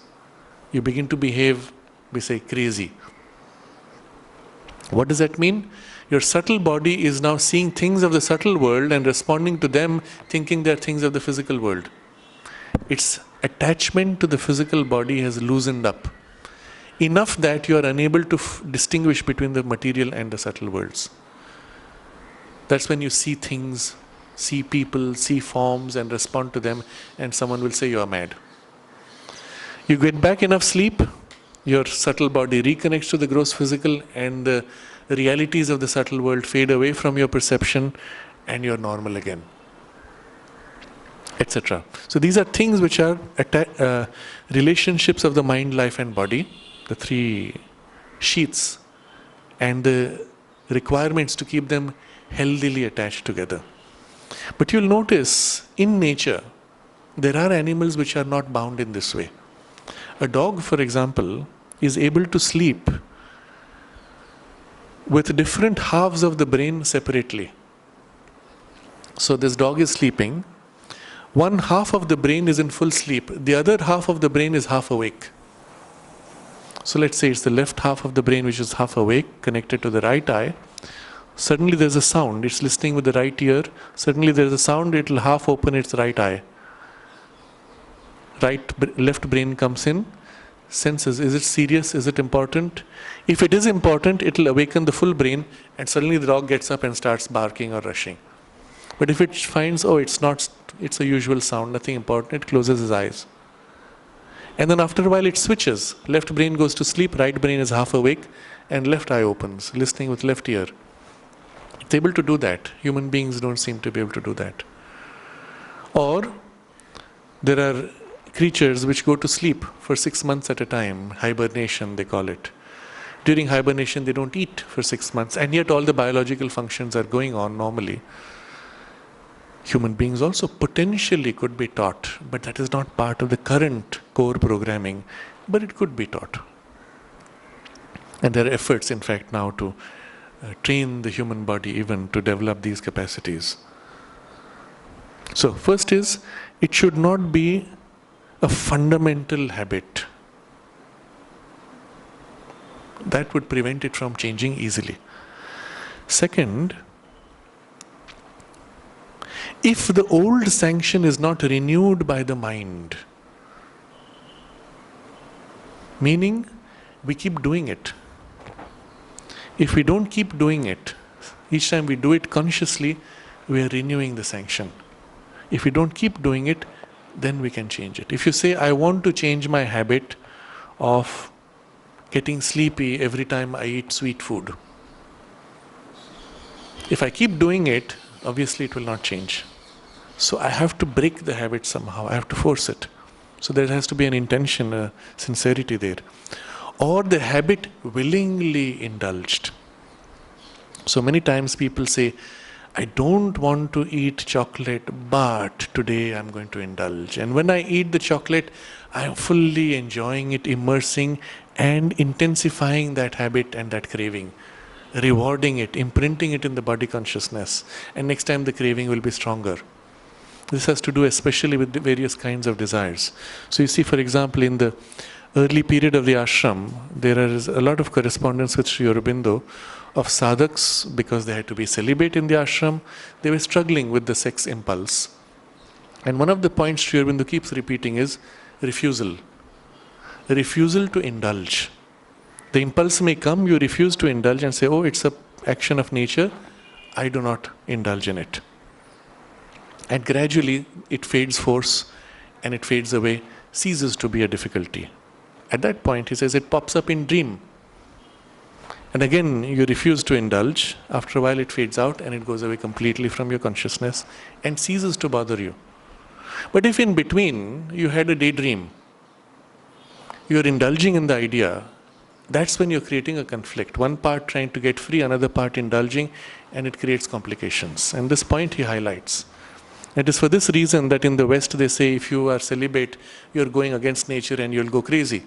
You begin to behave, we say, crazy. What does that mean? Your subtle body is now seeing things of the subtle world and responding to them, thinking they're things of the physical world. Its attachment to the physical body has loosened up. Enough that you are unable to distinguish between the material and the subtle worlds. That's when you see things, see people, see forms and respond to them, and someone will say you are mad. You get back enough sleep, your subtle body reconnects to the gross physical, and the realities of the subtle world fade away from your perception and you're normal again, etc. So these are things which are relationships of the mind, life and body, the three sheaths, and the requirements to keep them healthily attached together. But you'll notice in nature there are animals which are not bound in this way. A dog, for example, is able to sleep with different halves of the brain separately. So this dog is sleeping. One half of the brain is in full sleep, the other half of the brain is half awake. So let's say it's the left half of the brain which is half awake, connected to the right eye. Suddenly there's a sound, it's listening with the right ear. Suddenly there's a sound, it will half open its right eye. Left brain comes in, senses, is it serious, is it important? If it is important, it will awaken the full brain, and suddenly the dog gets up and starts barking or rushing. But if it finds, oh, it's not, it's a usual sound, nothing important, it closes its eyes. And then after a while it switches. Left brain goes to sleep, right brain is half awake, and left eye opens, listening with left ear. It's able to do that. Human beings don't seem to be able to do that. Or there are creatures which go to sleep for 6 months at a time, hibernation they call it. During hibernation they don't eat for 6 months, and yet all the biological functions are going on normally. Human beings also potentially could be taught, but that is not part of the current core programming, but it could be taught. And there are efforts, in fact, now to train the human body even to develop these capacities. So, first is, it should not be a fundamental habit. That would prevent it from changing easily. Second, if the old sanction is not renewed by the mind, meaning we keep doing it. If we don't keep doing it, each time we do it consciously, we are renewing the sanction. If we don't keep doing it, then we can change it. If you say, I want to change my habit of getting sleepy every time I eat sweet food. If I keep doing it, obviously it will not change. So I have to break the habit somehow, I have to force it. So there has to be an intention, a sincerity there. Or the habit willingly indulged. So many times people say, I don't want to eat chocolate, but today I'm going to indulge. And when I eat the chocolate, I'm fully enjoying it, immersing and intensifying that habit and that craving, rewarding it, imprinting it in the body consciousness. And next time the craving will be stronger. This has to do especially with the various kinds of desires. So you see, for example, in the early period of the ashram, there is a lot of correspondence with Sri Aurobindo of sadhaks, because they had to be celibate in the ashram. They were struggling with the sex impulse. And one of the points Sri Aurobindo keeps repeating is refusal. A refusal to indulge. The impulse may come, you refuse to indulge and say, oh, it's an action of nature, I do not indulge in it. And gradually it fades force and it fades away, ceases to be a difficulty. At that point, he says, it pops up in dream. And again, you refuse to indulge. After a while, it fades out and it goes away completely from your consciousness and ceases to bother you. But if in between, you had a daydream, you're indulging in the idea, that's when you're creating a conflict. One part trying to get free, another part indulging, and it creates complications. And this point he highlights. It is for this reason that in the West they say if you are celibate, you're going against nature and you'll go crazy.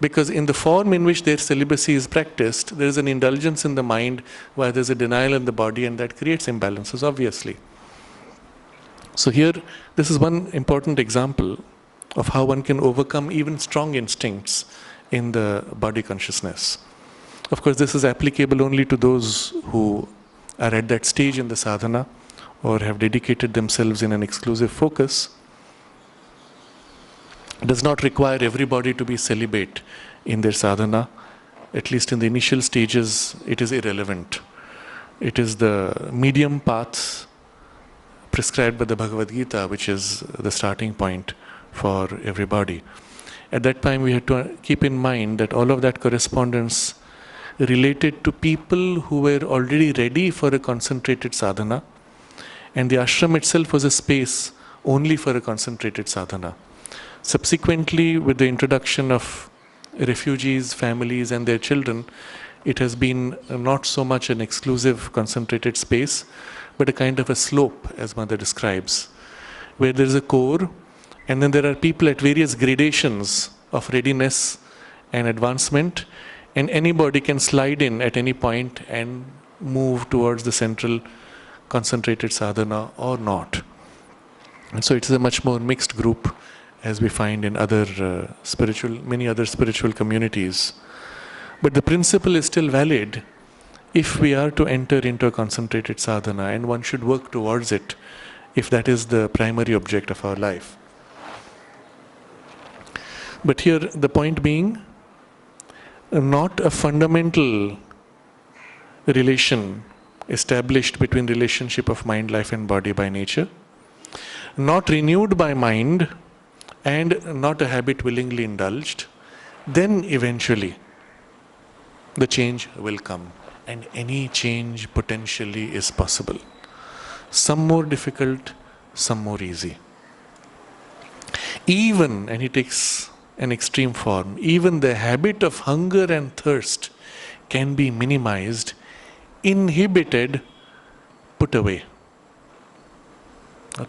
Because in the form in which their celibacy is practiced, there is an indulgence in the mind while there's a denial in the body, and that creates imbalances, obviously. So here, this is one important example of how one can overcome even strong instincts in the body consciousness. Of course, this is applicable only to those who are at that stage in the sadhana or have dedicated themselves in an exclusive focus. It does not require everybody to be celibate in their sadhana. At least in the initial stages, it is irrelevant. It is the medium path prescribed by the Bhagavad Gita, which is the starting point for everybody. At that time, we had to keep in mind that all of that correspondence related to people who were already ready for a concentrated sadhana, and the ashram itself was a space only for a concentrated sadhana. Subsequently, with the introduction of refugees, families and their children, it has been not so much an exclusive concentrated space, but a kind of a slope, as Mother describes, where there is a core, and then there are people at various gradations of readiness and advancement, and anybody can slide in at any point and move towards the central concentrated sadhana or not. And so it is a much more mixed group, as we find in other many other spiritual communities. But the principle is still valid if we are to enter into a concentrated sadhana, and one should work towards it if that is the primary object of our life. But here the point being, not a fundamental relation established between relationship of mind, life and body by nature, not renewed by mind, and not a habit willingly indulged, then eventually the change will come. And any change potentially is possible. Some more difficult, some more easy. Even, and he takes an extreme form, even the habit of hunger and thirst can be minimized, inhibited, put away.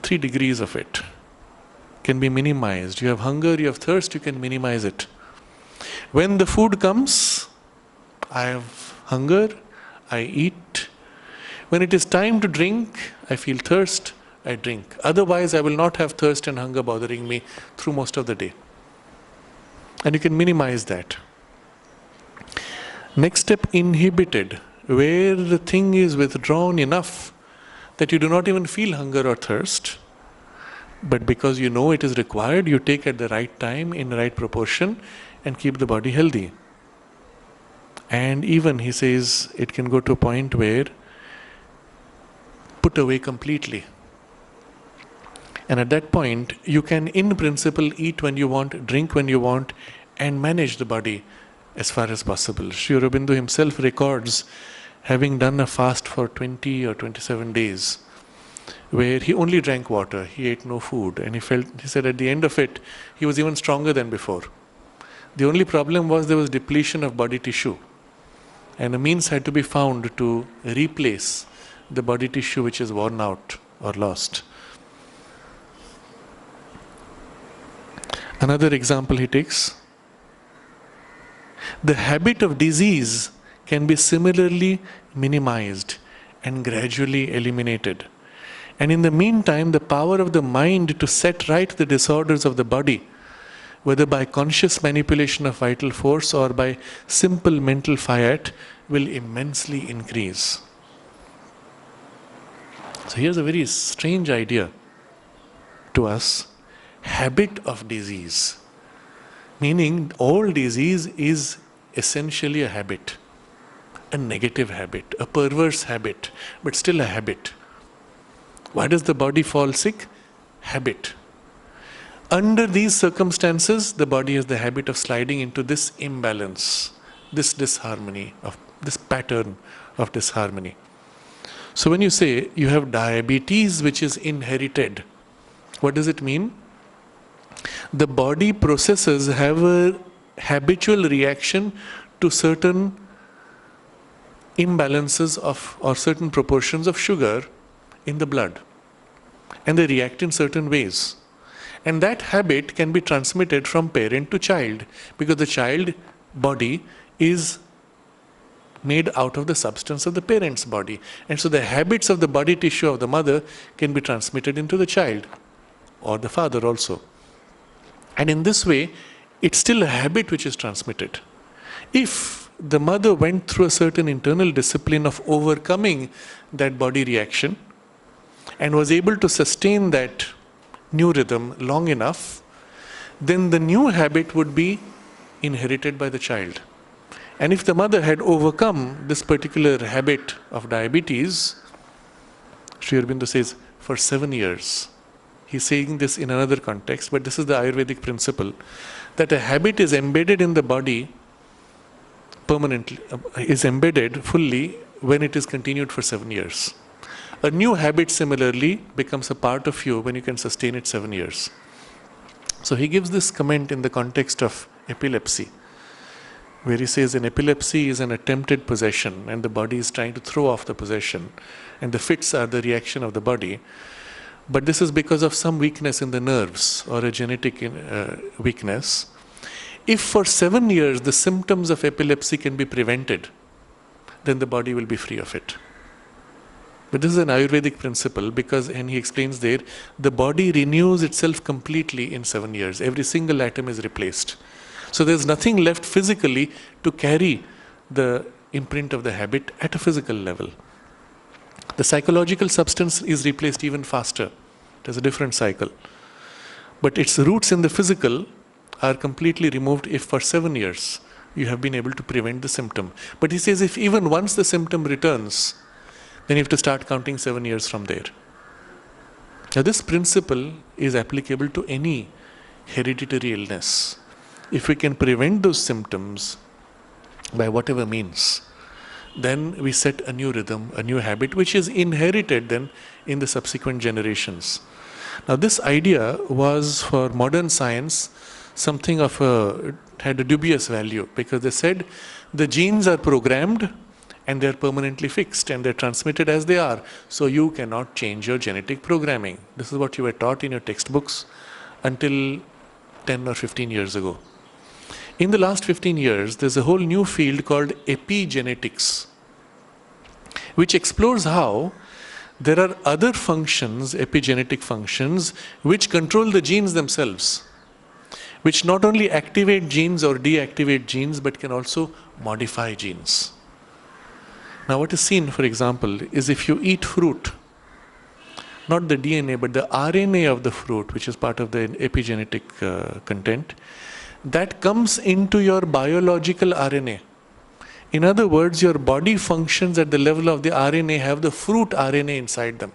3 degrees of it can be minimized. You have hunger, you have thirst, you can minimize it. When the food comes, I have hunger, I eat. When it is time to drink, I feel thirst, I drink. Otherwise, I will not have thirst and hunger bothering me through most of the day. And you can minimize that. Next step, inhibited, where the thing is withdrawn enough that you do not even feel hunger or thirst, but because you know it is required, you take at the right time, in the right proportion, and keep the body healthy. And even, he says, it can go to a point where put away completely. And at that point, you can, in principle, eat when you want, drink when you want, and manage the body as far as possible. Sri Aurobindo himself records having done a fast for 20 or 27 days, where he only drank water, he ate no food, and he said at the end of it, he was even stronger than before. The only problem was there was depletion of body tissue, and a means had to be found to replace the body tissue which is worn out or lost. Another example he takes, the habit of disease can be similarly minimized and gradually eliminated. And in the meantime, the power of the mind to set right the disorders of the body, whether by conscious manipulation of vital force or by simple mental fiat, will immensely increase. So here's a very strange idea to us. Habit of disease. Meaning all disease is essentially a habit. A negative habit, a perverse habit, but still a habit. Why does the body fall sick? Habit. Under these circumstances, the body has the habit of sliding into this imbalance, this disharmony, of this pattern of disharmony. So when you say you have diabetes which is inherited, what does it mean? The body processes have a habitual reaction to certain imbalances of or certain proportions of sugar in the blood, and they react in certain ways. And that habit can be transmitted from parent to child, because the child body is made out of the substance of the parent's body. And so the habits of the body tissue of the mother can be transmitted into the child, or the father also. And in this way, it's still a habit which is transmitted. If the mother went through a certain internal discipline of overcoming that body reaction and was able to sustain that new rhythm long enough, then the new habit would be inherited by the child. And if the mother had overcome this particular habit of diabetes, Sri Aurobindo says, for 7 years, he's saying this in another context, but this is the Ayurvedic principle, that a habit is embedded in the body permanently, is embedded fully when it is continued for 7 years. A new habit similarly becomes a part of you when you can sustain it 7 years. So he gives this comment in the context of epilepsy, where he says an epilepsy is an attempted possession and the body is trying to throw off the possession, and the fits are the reaction of the body. But this is because of some weakness in the nerves or a genetic weakness. If for 7 years the symptoms of epilepsy can be prevented, then the body will be free of it. But this is an Ayurvedic principle because, and he explains there, the body renews itself completely in 7 years. Every single atom is replaced. So there's nothing left physically to carry the imprint of the habit at a physical level. The psychological substance is replaced even faster. It has a different cycle. But its roots in the physical are completely removed if for 7 years you have been able to prevent the symptom. But he says if even once the symptom returns, then you have to start counting 7 years from there. Now this principle is applicable to any hereditary illness. If we can prevent those symptoms by whatever means, then we set a new rhythm, a new habit, which is inherited then in the subsequent generations. Now this idea was for modern science something of had a dubious value, because they said the genes are programmed and they're permanently fixed and they're transmitted as they are. So you cannot change your genetic programming. This is what you were taught in your textbooks until 10 or 15 years ago. In the last 15 years, there's a whole new field called epigenetics, which explores how there are other functions, epigenetic functions, which control the genes themselves, which not only activate genes or deactivate genes, but can also modify genes. Now what is seen, for example, is if you eat fruit, not the DNA, but the RNA of the fruit, which is part of the epigenetic content, that comes into your biological RNA. In other words, your body functions at the level of the RNA have the fruit RNA inside them.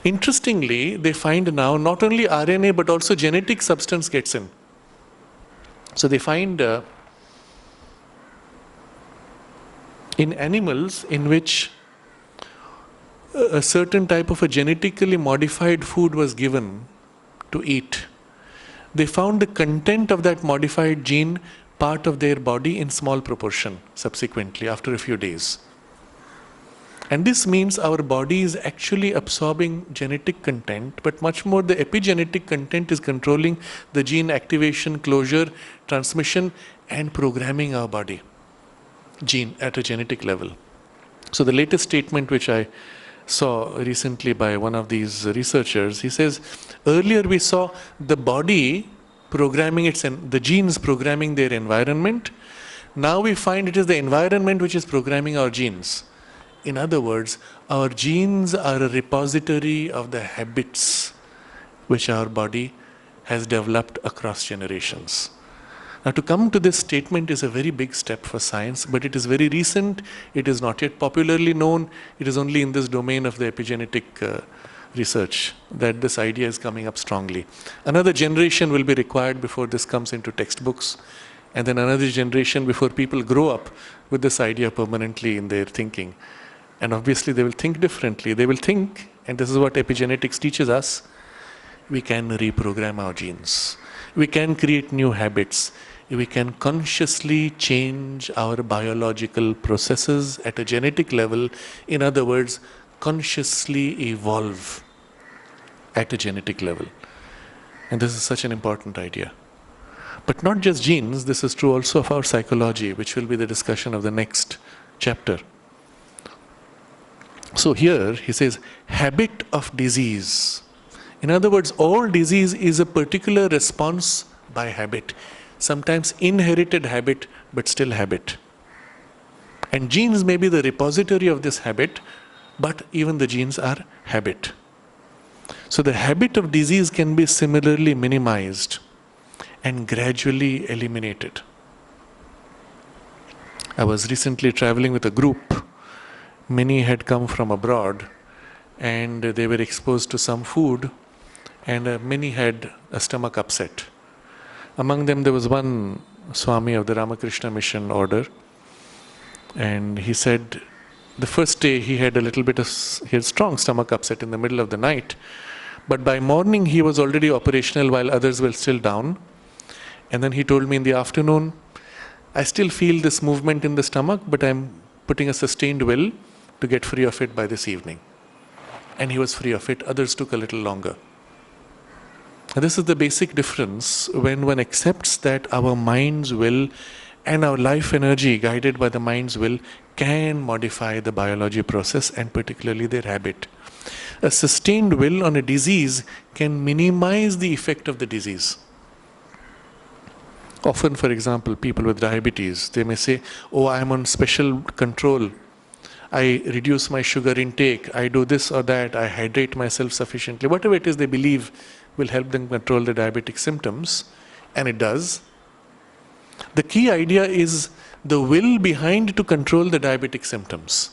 Interestingly, they find now not only RNA but also genetic substance gets in. So they find in animals in which a certain type of a genetically modified food was given to eat, they found the content of that modified gene part of their body in small proportion subsequently after a few days. And this means our body is actually absorbing genetic content, but much more the epigenetic content is controlling the gene activation, closure, transmission, and programming our body gene at a genetic level. So the latest statement which I saw recently by one of these researchers, he says, earlier we saw the body programming the genes programming their environment. Now we find it is the environment which is programming our genes. In other words, our genes are a repository of the habits which our body has developed across generations. Now to come to this statement is a very big step for science, but it is very recent, it is not yet popularly known, it is only in this domain of the epigenetic research that this idea is coming up strongly. Another generation will be required before this comes into textbooks, and then another generation before people grow up with this idea permanently in their thinking. And obviously they will think differently. They will think, and this is what epigenetics teaches us, we can reprogram our genes. We can create new habits. We can consciously change our biological processes at a genetic level. In other words, consciously evolve at a genetic level. And this is such an important idea. But not just genes, this is true also of our psychology, which will be the discussion of the next chapter. So here he says, habit of disease. In other words, all disease is a particular response by habit. Sometimes inherited habit, but still habit. And genes may be the repository of this habit, but even the genes are habit. So the habit of disease can be similarly minimized and gradually eliminated. I was recently traveling with a group. Many had come from abroad and they were exposed to some food, and many had a stomach upset. Among them there was one Swami of the Ramakrishna Mission order, and he said the first day he had he had strong stomach upset in the middle of the night, but by morning he was already operational while others were still down. And then he told me in the afternoon, I still feel this movement in the stomach, but I'm putting a sustained will to get free of it by this evening. And he was free of it. Others took a little longer. And this is the basic difference when one accepts that our mind's will and our life energy guided by the mind's will can modify the biology process and particularly their habit. A sustained will on a disease can minimize the effect of the disease. Often, for example, people with diabetes, they may say, oh, I'm on special control. I reduce my sugar intake, I do this or that, I hydrate myself sufficiently. Whatever it is they believe will help them control the diabetic symptoms, and it does. The key idea is the will behind to control the diabetic symptoms.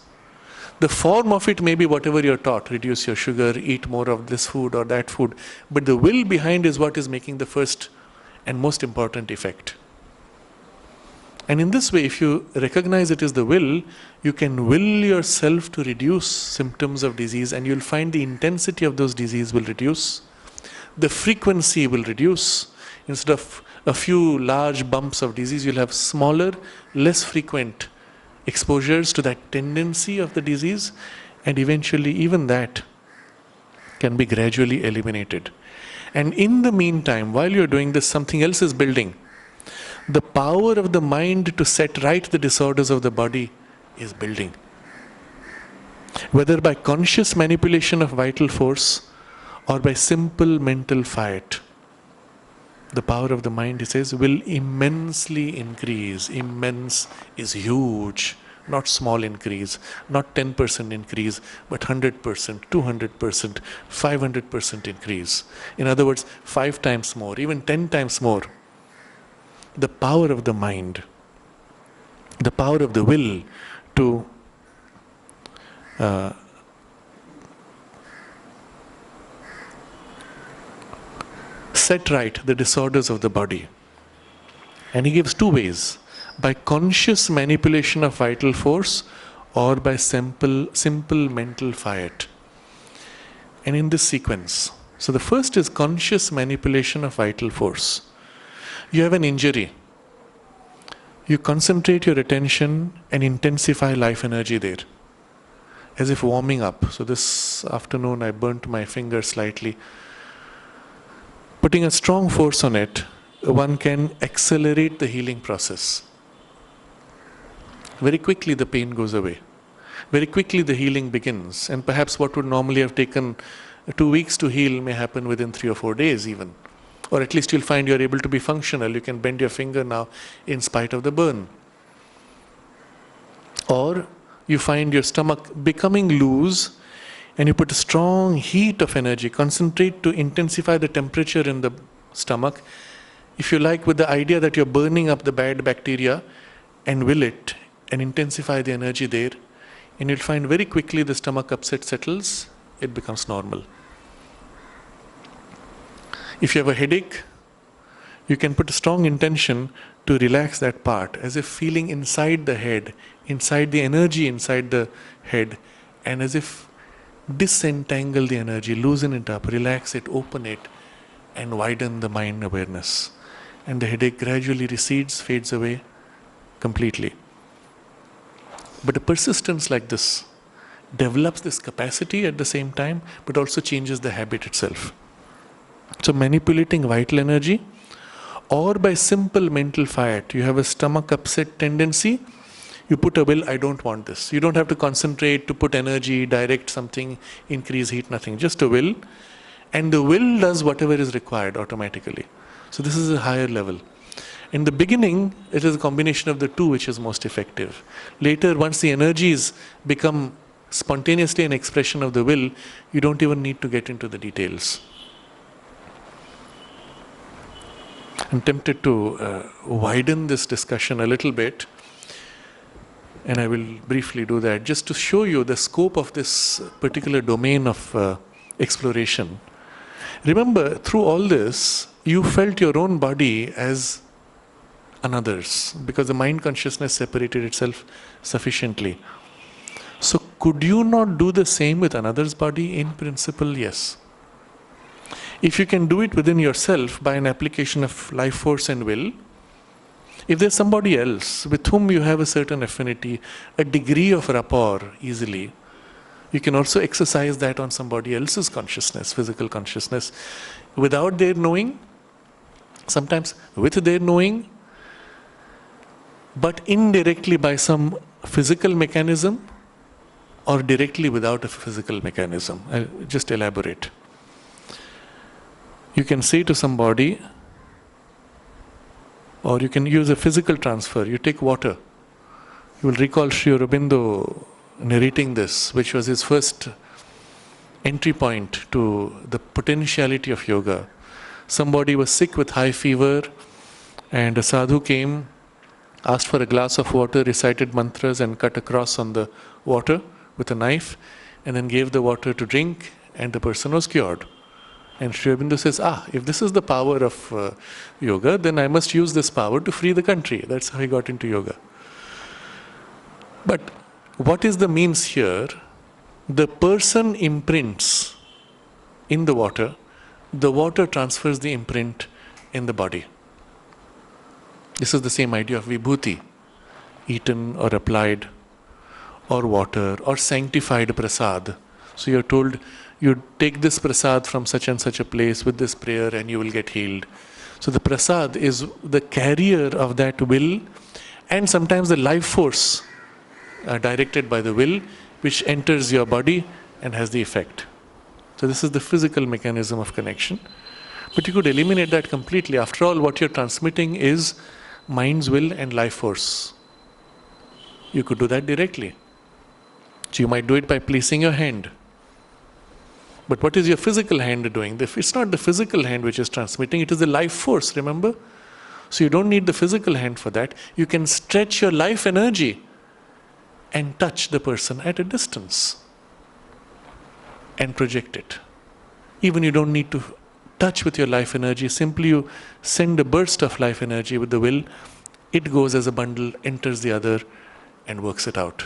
The form of it may be whatever you're taught, reduce your sugar, eat more of this food or that food, but the will behind is what is making the first and most important effect. And in this way, if you recognize it is the will, you can will yourself to reduce symptoms of disease, and you'll find the intensity of those disease will reduce, the frequency will reduce. Instead of a few large bumps of disease, you'll have smaller, less frequent exposures to that tendency of the disease, and eventually even that can be gradually eliminated. And in the meantime, while you're doing this, something else is building. The power of the mind to set right the disorders of the body is building. Whether by conscious manipulation of vital force or by simple mental fiat, the power of the mind, he says, will immensely increase. Immense is huge, not small increase, not 10% increase, but 100%, 200%, 500% increase. In other words, 5 times more, even 10 times more. The power of the mind, the power of the will to set right the disorders of the body. And he gives 2 ways: by conscious manipulation of vital force or by simple mental fiat. And in this sequence, so the first is conscious manipulation of vital force. You have an injury. You concentrate your attention and intensify life energy there, as if warming up. So this afternoon I burnt my finger slightly. Putting a strong force on it, one can accelerate the healing process. Very quickly the pain goes away. Very quickly the healing begins, and perhaps what would normally have taken 2 weeks to heal may happen within 3 or 4 days even. Or at least you'll find you're able to be functional. You can bend your finger now in spite of the burn. Or you find your stomach becoming loose, and you put a strong heat of energy, concentrate to intensify the temperature in the stomach, if you like, with the idea that you're burning up the bad bacteria, and will it, and intensify the energy there, and you'll find very quickly the stomach upset settles, it becomes normal. If you have a headache, you can put a strong intention to relax that part, as if feeling inside the head, inside the energy inside the head, and as if disentangle the energy, loosen it up, relax it, open it, and widen the mind awareness. And the headache gradually recedes, fades away completely. But a persistence like this develops this capacity at the same time, but also changes the habit itself. So manipulating vital energy, or by simple mental fiat, you have a stomach upset tendency, you put a will, I don't want this. You don't have to concentrate to put energy, direct something, increase heat, nothing. Just a will, and the will does whatever is required automatically. So this is a higher level. In the beginning, it is a combination of the two which is most effective. Later, once the energies become spontaneously an expression of the will, you don't even need to get into the details. I'm tempted to widen this discussion a little bit, and I will briefly do that, just to show you the scope of this particular domain of exploration. Remember, through all this, you felt your own body as another's, because the mind consciousness separated itself sufficiently. So could you not do the same with another's body? In principle, yes. If you can do it within yourself by an application of life force and will, if there's somebody else with whom you have a certain affinity, a degree of rapport easily, you can also exercise that on somebody else's consciousness, physical consciousness, without their knowing, sometimes with their knowing, but indirectly by some physical mechanism or directly without a physical mechanism. I'll just elaborate. You can say to somebody, or you can use a physical transfer. You take water. You will recall Sri Aurobindo narrating this, which was his first entry point to the potentiality of yoga. Somebody was sick with high fever, and a sadhu came, asked for a glass of water, recited mantras and cut a cross on the water with a knife, and then gave the water to drink, and the person was cured. And Sri Aurobindo says, if this is the power of yoga, then I must use this power to free the country. That's how he got into yoga. But what is the means here? The person imprints in the water transfers the imprint in the body. This is the same idea of vibhuti, eaten or applied, or water, or sanctified prasad. So you're told, you take this prasad from such and such a place with this prayer and you will get healed. So the prasad is the carrier of that will, and sometimes the life force directed by the will, which enters your body and has the effect. So this is the physical mechanism of connection. But you could eliminate that completely. After all, what you're transmitting is mind's will and life force. You could do that directly. So you might do it by placing your hand. But what is your physical hand doing? It's not the physical hand which is transmitting, it is the life force, remember? So you don't need the physical hand for that. You can stretch your life energy and touch the person at a distance and project it. Even you don't need to touch with your life energy, simply you send a burst of life energy with the will, it goes as a bundle, enters the other and works it out.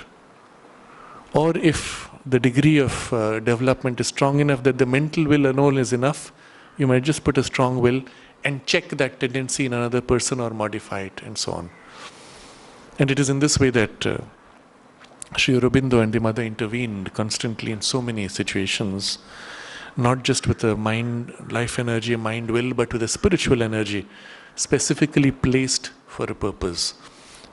Or if the degree of development is strong enough that the mental will alone is enough, you might just put a strong will and check that tendency in another person or modify it and so on. And it is in this way that Sri Aurobindo and the mother intervened constantly in so many situations, not just with the mind, life energy, mind will, but with a spiritual energy specifically placed for a purpose.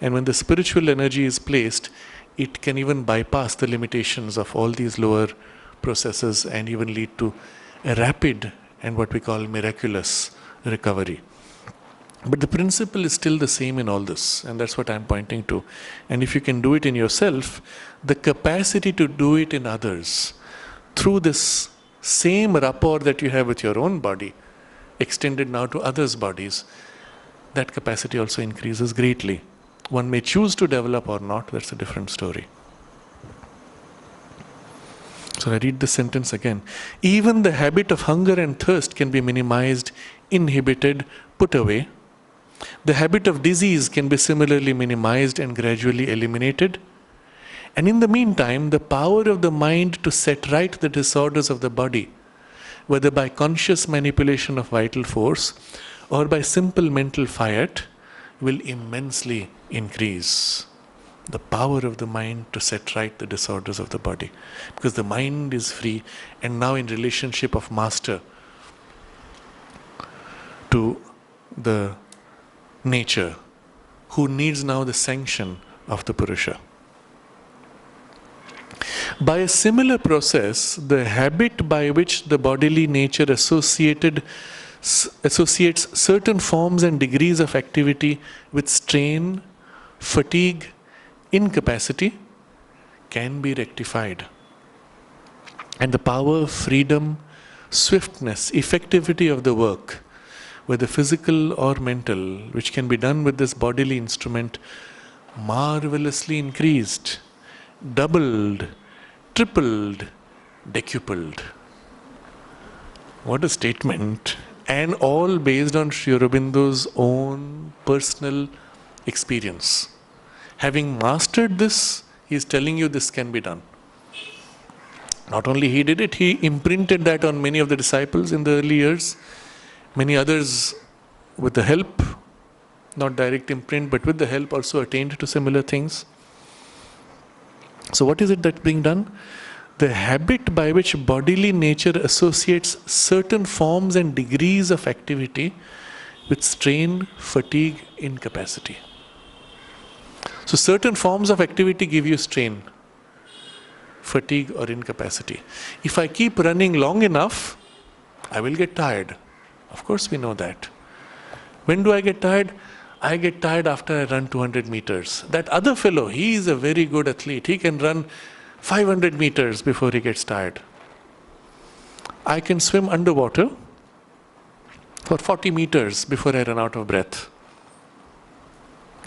And when the spiritual energy is placed, it can even bypass the limitations of all these lower processes and even lead to a rapid and what we call miraculous recovery. But the principle is still the same in all this, and that's what I'm pointing to. And if you can do it in yourself, the capacity to do it in others through this same rapport that you have with your own body, extended now to others' bodies, that capacity also increases greatly. One may choose to develop or not, that's a different story. So I read this sentence again. Even the habit of hunger and thirst can be minimized, inhibited, put away. The habit of disease can be similarly minimized and gradually eliminated. And in the meantime, the power of the mind to set right the disorders of the body, whether by conscious manipulation of vital force or by simple mental fiat, will immensely increase. The power of the mind to set right the disorders of the body. Because the mind is free and now in relationship of master to the nature, who needs now the sanction of the Purusha. By a similar process, the habit by which the bodily nature associates certain forms and degrees of activity with strain, fatigue, incapacity can be rectified. And the power, freedom, swiftness, effectivity of the work, whether physical or mental, which can be done with this bodily instrument, marvelously increased, doubled, tripled, decupled. What a statement! And all based on Sri Aurobindo's own personal experience. Having mastered this, he is telling you this can be done. Not only he did it, he imprinted that on many of the disciples in the early years. Many others, with the help, not direct imprint, but with the help, also attained to similar things. So what is it that's being done? The habit by which bodily nature associates certain forms and degrees of activity with strain, fatigue, incapacity. So certain forms of activity give you strain, fatigue or incapacity. If I keep running long enough, I will get tired. Of course we know that. When do I get tired? I get tired after I run 200 meters. That other fellow, he is a very good athlete. He can run 500 meters before he gets tired. I can swim underwater for 40 meters before I run out of breath.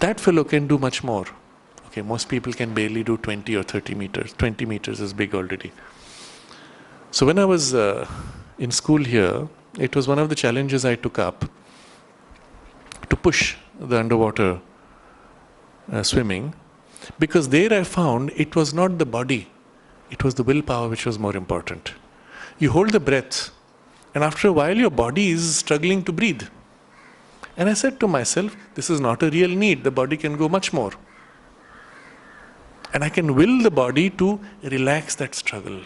That fellow can do much more. Okay, most people can barely do 20 or 30 meters. 20 meters is big already. So when I was in school here, it was one of the challenges I took up to push the underwater swimming, because there I found it was not the body, it was the willpower which was more important. You hold the breath, and after a while your body is struggling to breathe. And I said to myself, this is not a real need, the body can go much more. And I can will the body to relax that struggle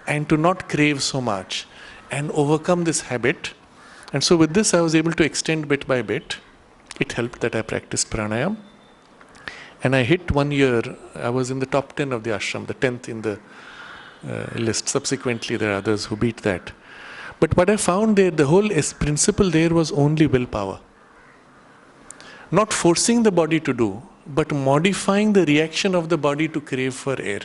and to not crave so much and overcome this habit. And so with this I was able to extend bit by bit. It helped that I practiced pranayam. And I hit 1 year, I was in the top 10 of the ashram, the 10th in the list. Subsequently there are others who beat that. But what I found there, the whole principle there was only willpower. Not forcing the body to do, but modifying the reaction of the body to crave for air.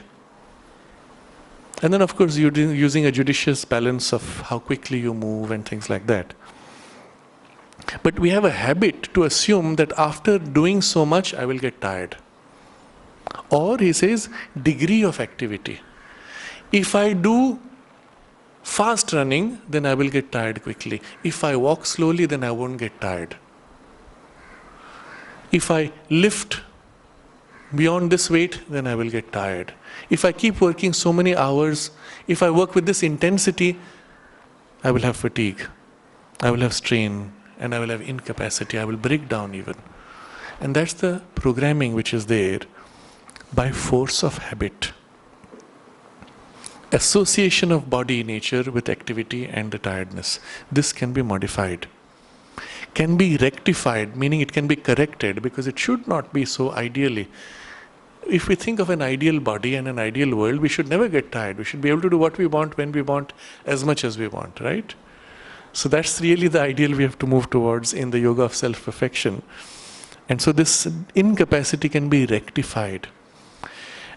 And then of course you're using a judicious balance of how quickly you move and things like that. But we have a habit to assume that after doing so much, I will get tired. Or he says, degree of activity. If I do fast running, then I will get tired quickly. If I walk slowly, then I won't get tired. If I lift beyond this weight, then I will get tired. If I keep working so many hours, if I work with this intensity, I will have fatigue, I will have strain, and I will have incapacity, I will break down even. And that's the programming which is there by force of habit. Association of body nature with activity and the tiredness. This can be modified. Can be rectified, meaning it can be corrected, because it should not be so ideally. If we think of an ideal body and an ideal world, we should never get tired. We should be able to do what we want, when we want, as much as we want, right? So that's really the ideal we have to move towards in the yoga of self-perfection. And so this incapacity can be rectified.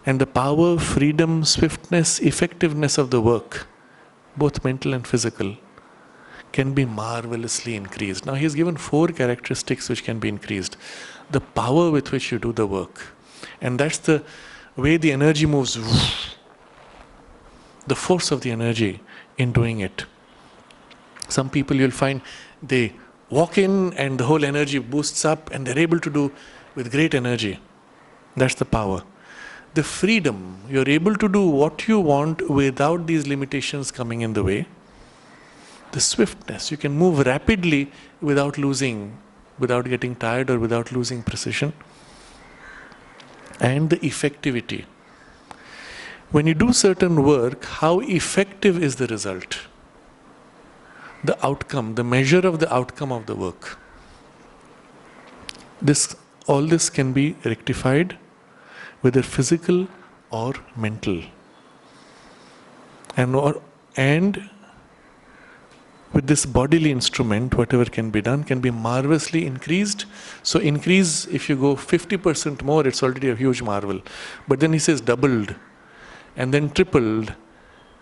And the power, freedom, swiftness, effectiveness of the work, both mental and physical, can be marvelously increased. Now he's given 4 characteristics which can be increased. The power with which you do the work. And that's the way the energy moves. The force of the energy in doing it. Some people you'll find they walk in and the whole energy boosts up and they're able to do with great energy. That's the power. The freedom, you're able to do what you want without these limitations coming in the way. The swiftness, you can move rapidly without getting tired or without losing precision. And the effectivity. When you do certain work, how effective is the result? The outcome, the measure of the outcome of the work. All this can be rectified, whether physical or mental. And with this bodily instrument, whatever can be done can be marvelously increased. So increase, if you go 50% more, it's already a huge marvel. But then he says doubled, and then tripled,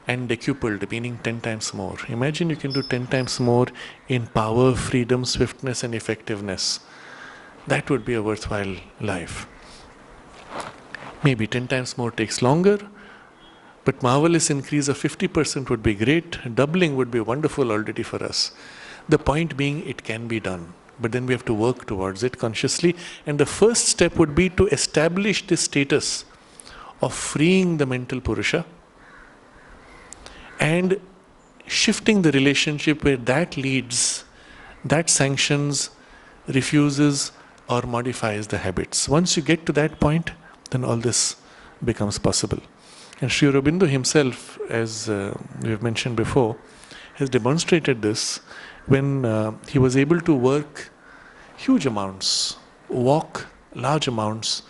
and decupled, meaning 10 times more. Imagine you can do 10 times more in power, freedom, swiftness and effectiveness. That would be a worthwhile life. Maybe 10 times more takes longer, but marvelous increase of 50% would be great. Doubling would be wonderful already for us. The point being, it can be done. But then we have to work towards it consciously. And the first step would be to establish this status of freeing the mental Purusha and shifting the relationship where that leads, that sanctions, refuses or modifies the habits. Once you get to that point, then all this becomes possible. And Sri Aurobindo himself, as we have mentioned before, has demonstrated this when he was able to work huge amounts, walk large amounts,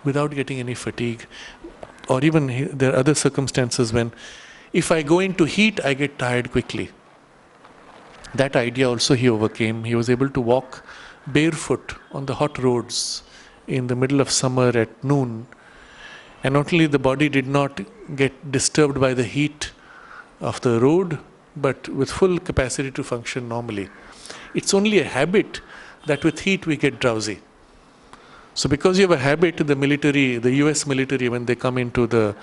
without getting any fatigue. Or even there are other circumstances when if I go into heat, I get tired quickly. That idea also he overcame. He was able to walk barefoot on the hot roads in the middle of summer at noon. And not only the body did not get disturbed by the heat of the road, but with full capacity to function normally. It's only a habit that with heat we get drowsy. So because you have a habit, the military, the US military, when they come into the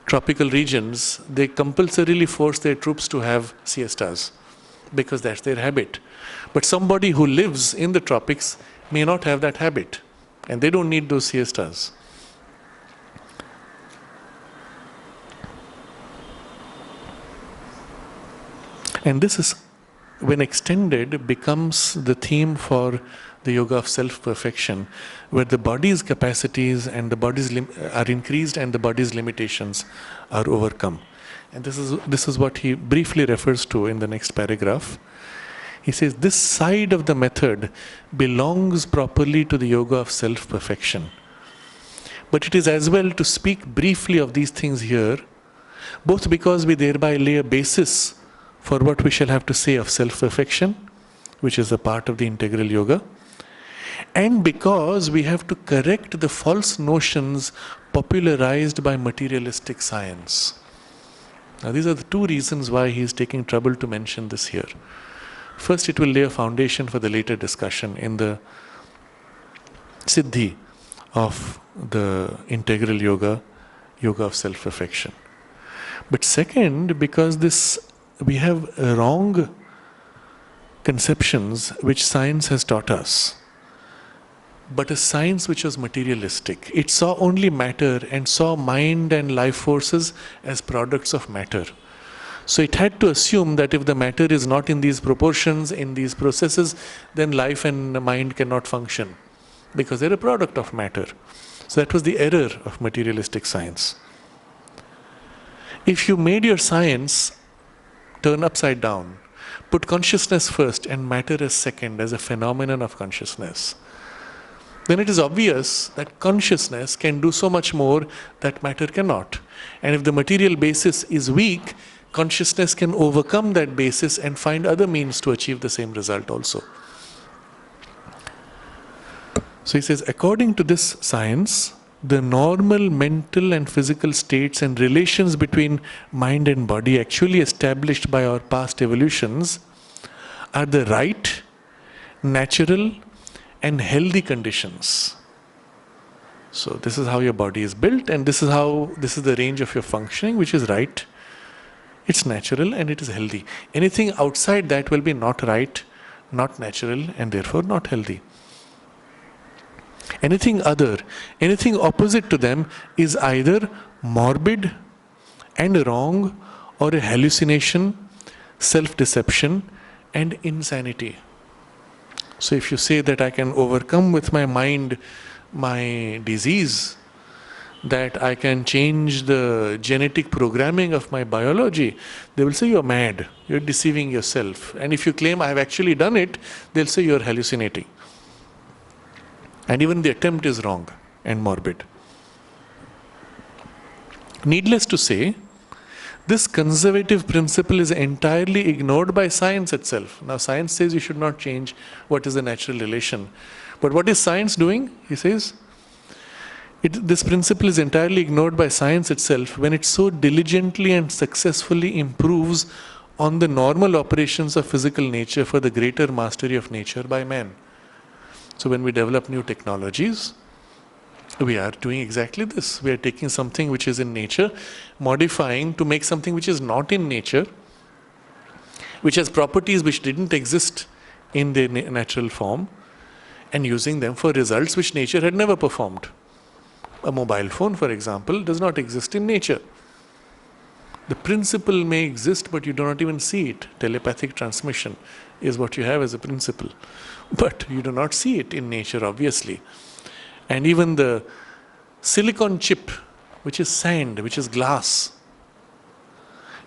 tropical regions, they compulsorily force their troops to have siestas, because that's their habit. But somebody who lives in the tropics may not have that habit, and they don't need those siestas. And this is, when extended, becomes the theme for the yoga of self-perfection, where the body's capacities and the body's are increased and the body's limitations are overcome. And this is what he briefly refers to in the next paragraph. He says, this side of the method belongs properly to the yoga of self-perfection. But it is as well to speak briefly of these things here, both because we thereby lay a basis for what we shall have to say of self-perfection, which is a part of the integral yoga, and because we have to correct the false notions popularized by materialistic science. Now, these are the two reasons why he is taking trouble to mention this here. First, it will lay a foundation for the later discussion in the siddhi of the integral yoga, yoga of self-perfection. But second, because we have wrong conceptions which science has taught us, but a science which was materialistic. It saw only matter and saw mind and life forces as products of matter. So it had to assume that if the matter is not in these proportions, in these processes, then life and mind cannot function, because they're a product of matter. So that was the error of materialistic science. If you made your science turn upside down, put consciousness first and matter as second, as a phenomenon of consciousness, then it is obvious that consciousness can do so much more that matter cannot. And if the material basis is weak, consciousness can overcome that basis and find other means to achieve the same result also. So he says, according to this science, the normal mental and physical states and relations between mind and body actually established by our past evolutions are the right, natural, and healthy conditions. So this is how your body is built, and this is the range of your functioning, which is right, it's natural, and it is healthy. Anything outside that will be not right, not natural, and therefore not healthy. Anything opposite to them is either morbid and wrong, or a hallucination, self-deception, and insanity. So if you say that I can overcome with my mind my disease, that I can change the genetic programming of my biology, they will say you're mad, you're deceiving yourself. And if you claim I have actually done it, they'll say you're hallucinating. And even the attempt is wrong and morbid. Needless to say, this conservative principle is entirely ignored by science itself. Now, science says you should not change what is the natural relation. But what is science doing? He says, this principle is entirely ignored by science itself when it so diligently and successfully improves on the normal operations of physical nature for the greater mastery of nature by man. So when we develop new technologies, we are doing exactly this. We are taking something which is in nature, modifying to make something which is not in nature, which has properties which didn't exist in their natural form, and using them for results which nature had never performed. A mobile phone, for example, does not exist in nature. The principle may exist, but you do not even see it. Telepathic transmission is what you have as a principle. But you do not see it in nature, obviously. And even the silicon chip, which is sand, which is glass,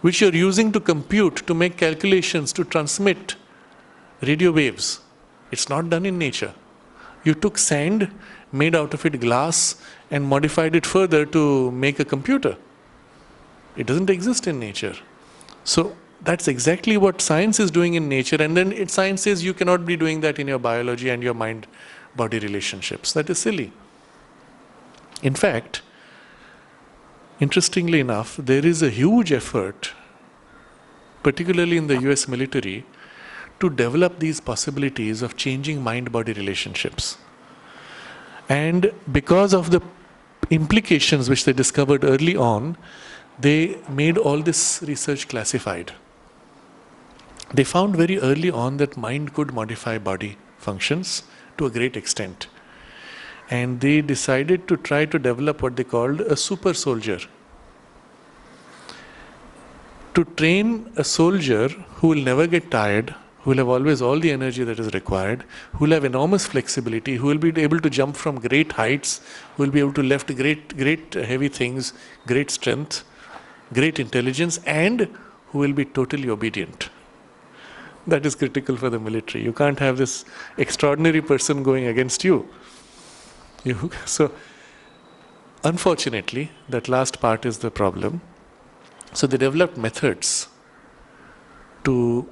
which you're using to compute, to make calculations, to transmit radio waves, it's not done in nature. You took sand, made out of it glass, and modified it further to make a computer. It doesn't exist in nature. So that's exactly what science is doing in nature, and then science says you cannot be doing that in your biology and your mind-body relationships. That is silly. In fact, interestingly enough, there is a huge effort, particularly in the US military, to develop these possibilities of changing mind-body relationships. And because of the implications which they discovered early on, they made all this research classified. They found very early on that mind could modify body functions to a great extent. And they decided to try to develop what they called a super soldier. To train a soldier who will never get tired, who will have always all the energy that is required, who will have enormous flexibility, who will be able to jump from great heights, who will be able to lift great heavy things, great strength, great intelligence, and who will be totally obedient. That is critical for the military. You can't have this extraordinary person going against you. So, unfortunately, that last part is the problem. So they developed methods to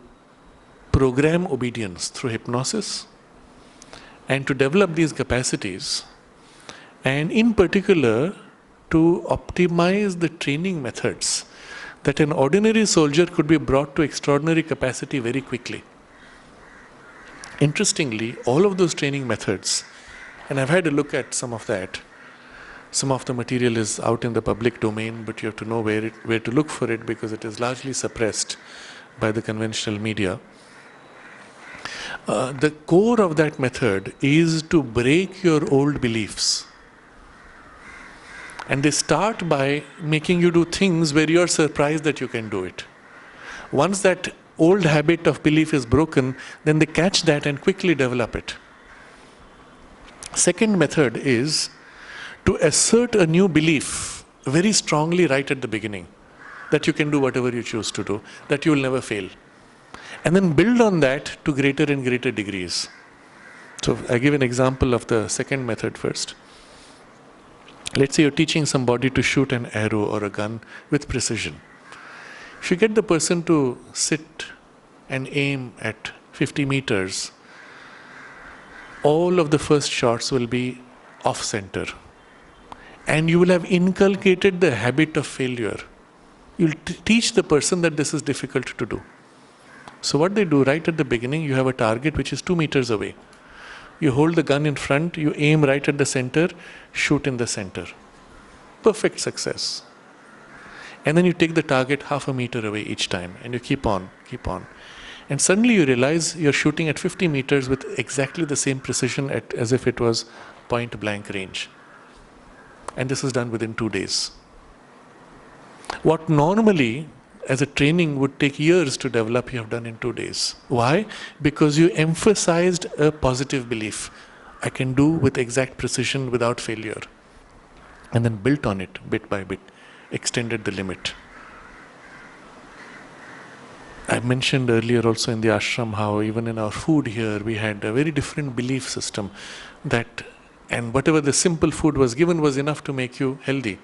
program obedience through hypnosis and to develop these capacities, and in particular to optimize the training methods that an ordinary soldier could be brought to extraordinary capacity very quickly. Interestingly, all of those training methods, and I've had a look at some of that. Some of the material is out in the public domain, but you have to know where to look for it because it is largely suppressed by the conventional media. The core of that method is to break your old beliefs. And they start by making you do things where you are surprised that you can do it. Once that old habit of belief is broken, then they catch that and quickly develop it. Second method is to assert a new belief very strongly right at the beginning, that you can do whatever you choose to do, that you will never fail. And then build on that to greater and greater degrees. So I give an example of the second method first. Let's say you're teaching somebody to shoot an arrow or a gun with precision. If you get the person to sit and aim at 50 meters, all of the first shots will be off-center. And you will have inculcated the habit of failure. You'll teach the person that this is difficult to do. So what they do right at the beginning, you have a target which is 2 meters away. You hold the gun in front, you aim right at the center, shoot in the center. Perfect success. And then you take the target half a meter away each time, and you keep on. And suddenly you realize you're shooting at 50 meters with exactly the same precision as if it was point blank range. And this is done within 2 days. What normally as a training would take years to develop, you have done in 2 days. Why? Because you emphasized a positive belief. I can do with exact precision without failure. And then built on it bit by bit, extended the limit. I mentioned earlier also in the ashram how even in our food here we had a very different belief system that, and whatever the simple food was given was enough to make you healthy.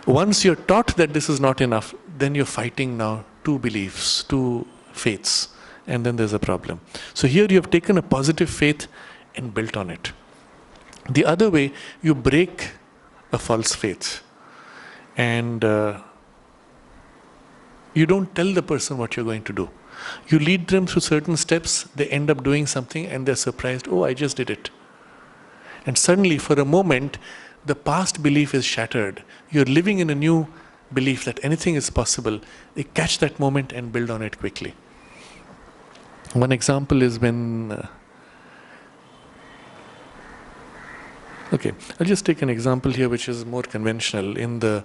Once you're taught that this is not enough, then you're fighting now 2 beliefs, 2 faiths, and then there's a problem. So here you have taken a positive faith and built on it. The other way, you break a false faith and you don't tell the person what you're going to do. You lead them through certain steps, they end up doing something and they're surprised, oh, I just did it. And suddenly, for a moment, the past belief is shattered. You're living in a new belief that anything is possible. They catch that moment and build on it quickly. One example is when... okay, I'll just take an example here which is more conventional. In the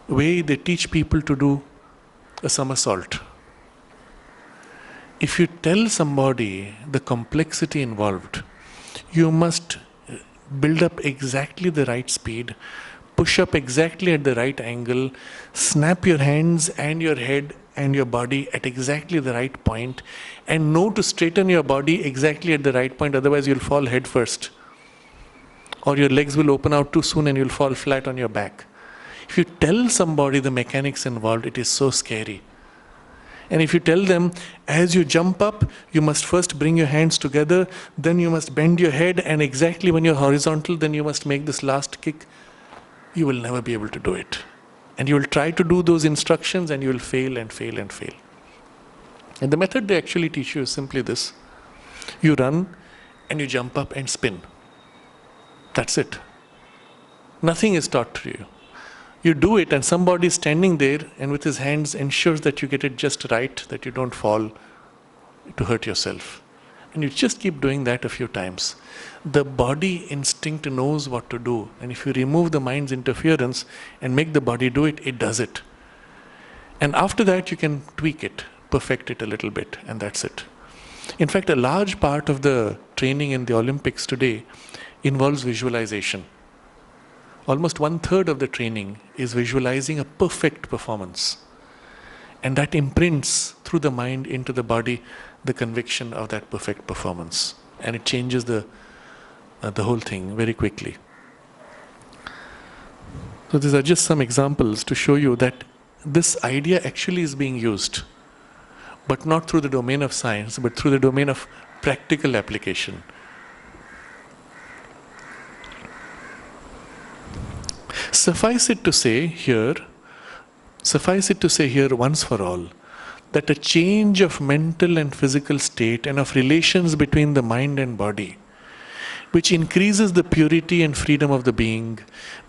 way they teach people to do a somersault. If you tell somebody the complexity involved, you must build up exactly the right speed, push up exactly at the right angle, snap your hands and your head and your body at exactly the right point, and know to straighten your body exactly at the right point, otherwise you'll fall head first. Or your legs will open out too soon and you'll fall flat on your back. If you tell somebody the mechanics involved, it is so scary. And if you tell them, as you jump up, you must first bring your hands together, then you must bend your head, and exactly when you're horizontal, then you must make this last kick, you will never be able to do it. And you will try to do those instructions and you will fail and fail and fail. And the method they actually teach you is simply this. You run and you jump up and spin. That's it. Nothing is taught to you. You do it and somebody is standing there and with his hands ensures that you get it just right, that you don't fall to hurt yourself. And you just keep doing that a few times. The body instinct knows what to do. And if you remove the mind's interference and make the body do it, it does it. And after that you can tweak it, perfect it a little bit, and that's it. In fact, a large part of the training in the Olympics today involves visualization. Almost 1/3 of the training is visualizing a perfect performance. And that imprints through the mind into the body the conviction of that perfect performance. And it changes the whole thing very quickly. So these are just some examples to show you that this idea actually is being used, but not through the domain of science, but through the domain of practical application. Suffice it to say here once for all, that a change of mental and physical state and of relations between the mind and body, which increases the purity and freedom of the being,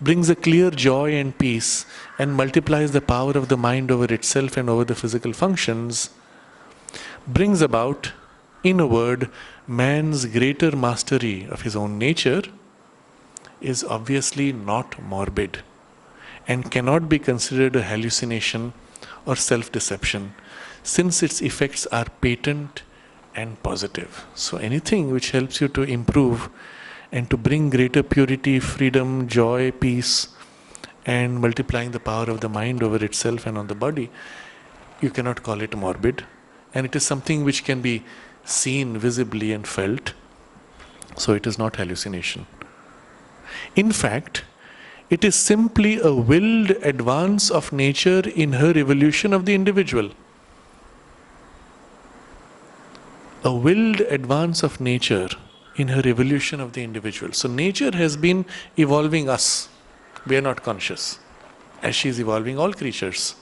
brings a clear joy and peace, and multiplies the power of the mind over itself and over the physical functions, brings about, in a word, man's greater mastery of his own nature, is obviously not morbid and cannot be considered a hallucination or self-deception, since its effects are patent and positive. So anything which helps you to improve and to bring greater purity, freedom, joy, peace, and multiplying the power of the mind over itself and on the body, you cannot call it morbid. And it is something which can be seen visibly and felt. So it is not hallucination. In fact, it is simply a willed advance of nature in her evolution of the individual. A willed advance of nature in her evolution of the individual. So nature has been evolving us. We are not conscious, as she is evolving all creatures.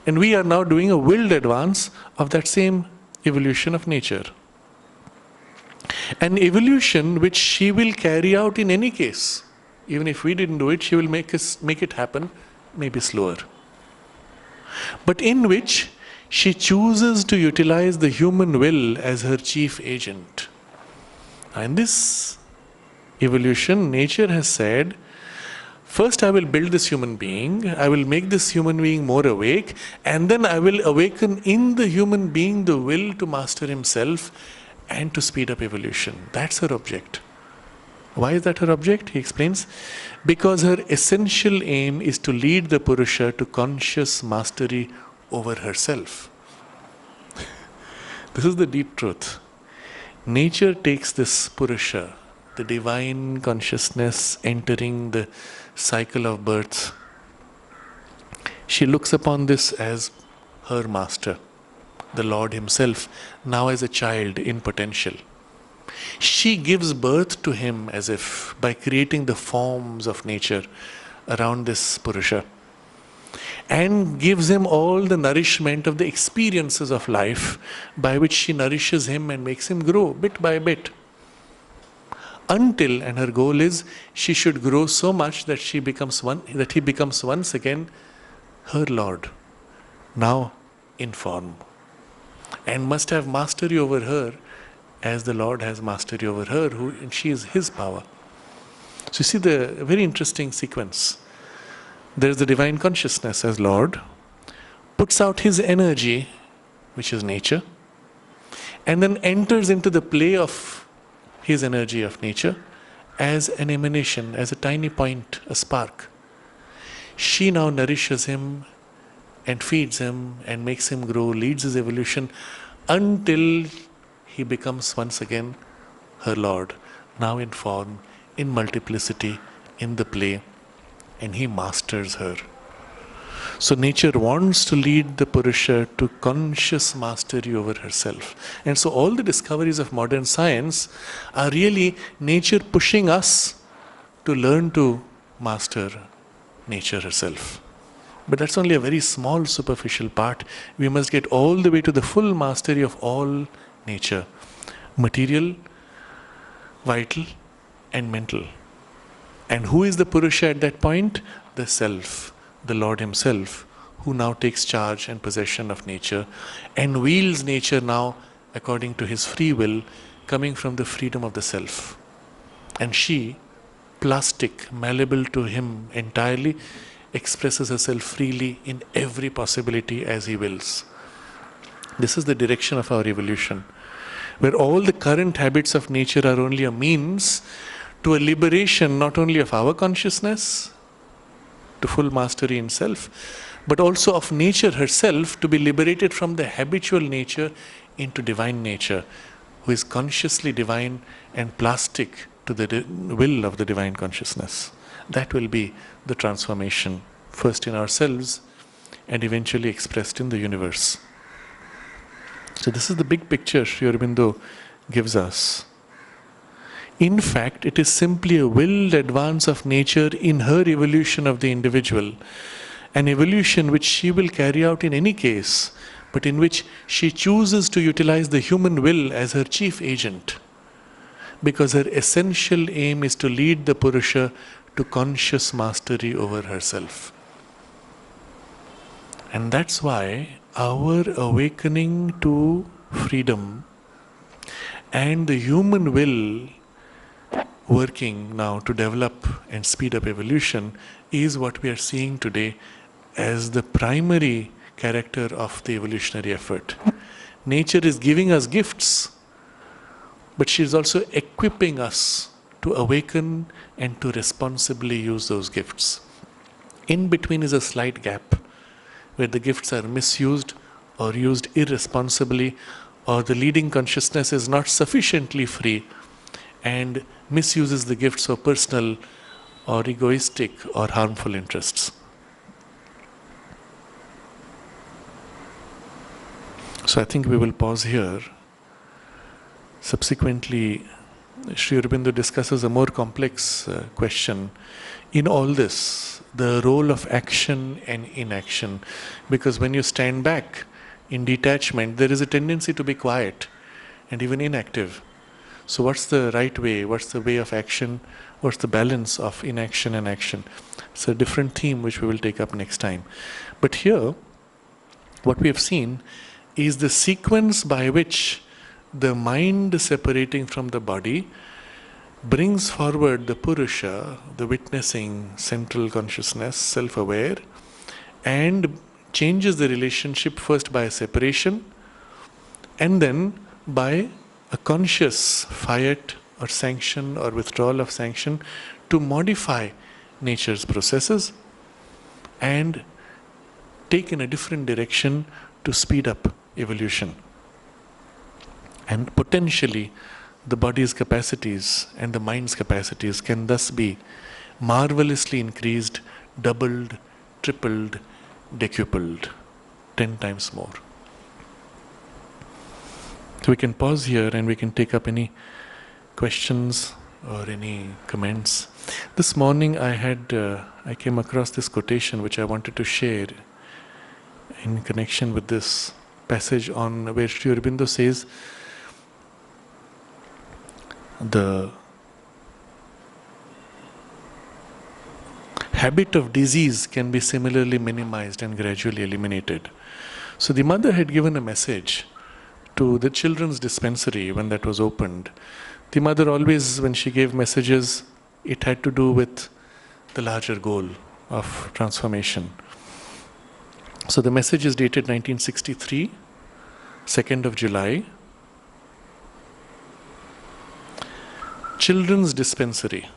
And we are now doing a willed advance of that same evolution of nature. An evolution which she will carry out in any case. Even if we didn't do it, she will make it happen, maybe slower. But in which she chooses to utilize the human will as her chief agent. And this evolution, nature has said, first I will build this human being, I will make this human being more awake, and then I will awaken in the human being the will to master himself and to speed up evolution. That's her object. Why is that her object? He explains, because her essential aim is to lead the Purusha to conscious mastery over herself. This is the deep truth. Nature takes this Purusha, the divine consciousness entering the cycle of birth. She looks upon this as her master, the Lord himself, now as a child in potential. She gives birth to him as if by creating the forms of nature around this Purusha, and gives him all the nourishment of the experiences of life by which she nourishes him and makes him grow bit by bit. Until, and her goal is, she should grow so much that he becomes once again her Lord, now in form, and must have mastery over her as the Lord has mastery over her, and she is his power. So you see the very interesting sequence. There is the divine consciousness as Lord, puts out his energy, which is nature, and then enters into the play of his energy of nature as an emanation, as a tiny point, a spark. She now nourishes him and feeds him and makes him grow, leads his evolution until he becomes once again her Lord, now in form, in multiplicity, in the play, and he masters her. So nature wants to lead the Purusha to conscious mastery over herself. And so all the discoveries of modern science are really nature pushing us to learn to master nature herself. But that's only a very small superficial part. We must get all the way to the full mastery of all nature. Material, vital and mental. And who is the Purusha at that point? The Self, the Lord Himself, who now takes charge and possession of nature and wields nature now according to His free will, coming from the freedom of the Self. And she, plastic, malleable to Him entirely, expresses herself freely in every possibility as He wills. This is the direction of our evolution, where all the current habits of nature are only a means to a liberation not only of our consciousness, to full mastery in self, but also of nature herself to be liberated from the habitual nature into divine nature, who is consciously divine and plastic to the will of the divine consciousness. That will be the transformation, first in ourselves and eventually expressed in the universe. So this is the big picture Sri Aurobindo gives us. In fact, it is simply a willed advance of nature in her evolution of the individual, an evolution which she will carry out in any case, but in which she chooses to utilize the human will as her chief agent, because her essential aim is to lead the Purusha to conscious mastery over herself. And that's why our awakening to freedom and the human will working now to develop and speed up evolution is what we are seeing today as the primary character of the evolutionary effort. Nature is giving us gifts, but she is also equipping us to awaken and to responsibly use those gifts. In between is a slight gap where the gifts are misused or used irresponsibly, or the leading consciousness is not sufficiently free and misuses the gifts for personal or egoistic or harmful interests. So I think we will pause here. Subsequently, Sri Aurobindo discusses a more complex question in all this, the role of action and inaction. Because when you stand back in detachment, there is a tendency to be quiet and even inactive. So what's the right way? What's the way of action? What's the balance of inaction and action? It's a different theme which we will take up next time. But here, what we have seen is the sequence by which the mind separating from the body brings forward the Purusha, the witnessing central consciousness, self-aware, and changes the relationship first by a separation and then by a conscious fiat or sanction or withdrawal of sanction to modify nature's processes and take in a different direction to speed up evolution. And potentially the body's capacities and the mind's capacities can thus be marvelously increased, doubled, tripled, decupled, 10 times more. So we can pause here and we can take up any questions or any comments. This morning I came across this quotation which I wanted to share in connection with this passage on where Sri Aurobindo says the habit of disease can be similarly minimized and gradually eliminated. So the mother had given a message to the children's dispensary when that was opened. The mother always, when she gave messages, it had to do with the larger goal of transformation. So the message is dated 1963, 2nd of July. Children's dispensary.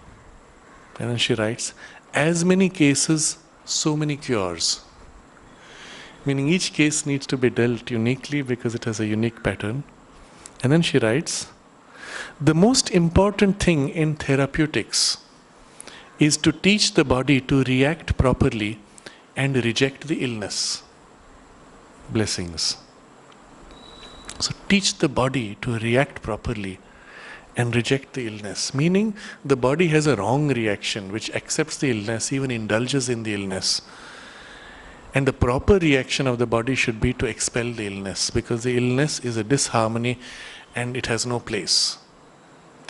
And then she writes, as many cases, so many cures. Meaning each case needs to be dealt uniquely because it has a unique pattern. And then she writes, the most important thing in therapeutics is to teach the body to react properly and reject the illness. Blessings. So teach the body to react properly and reject the illness. Meaning the body has a wrong reaction which accepts the illness, even indulges in the illness. And the proper reaction of the body should be to expel the illness, because the illness is a disharmony and it has no place.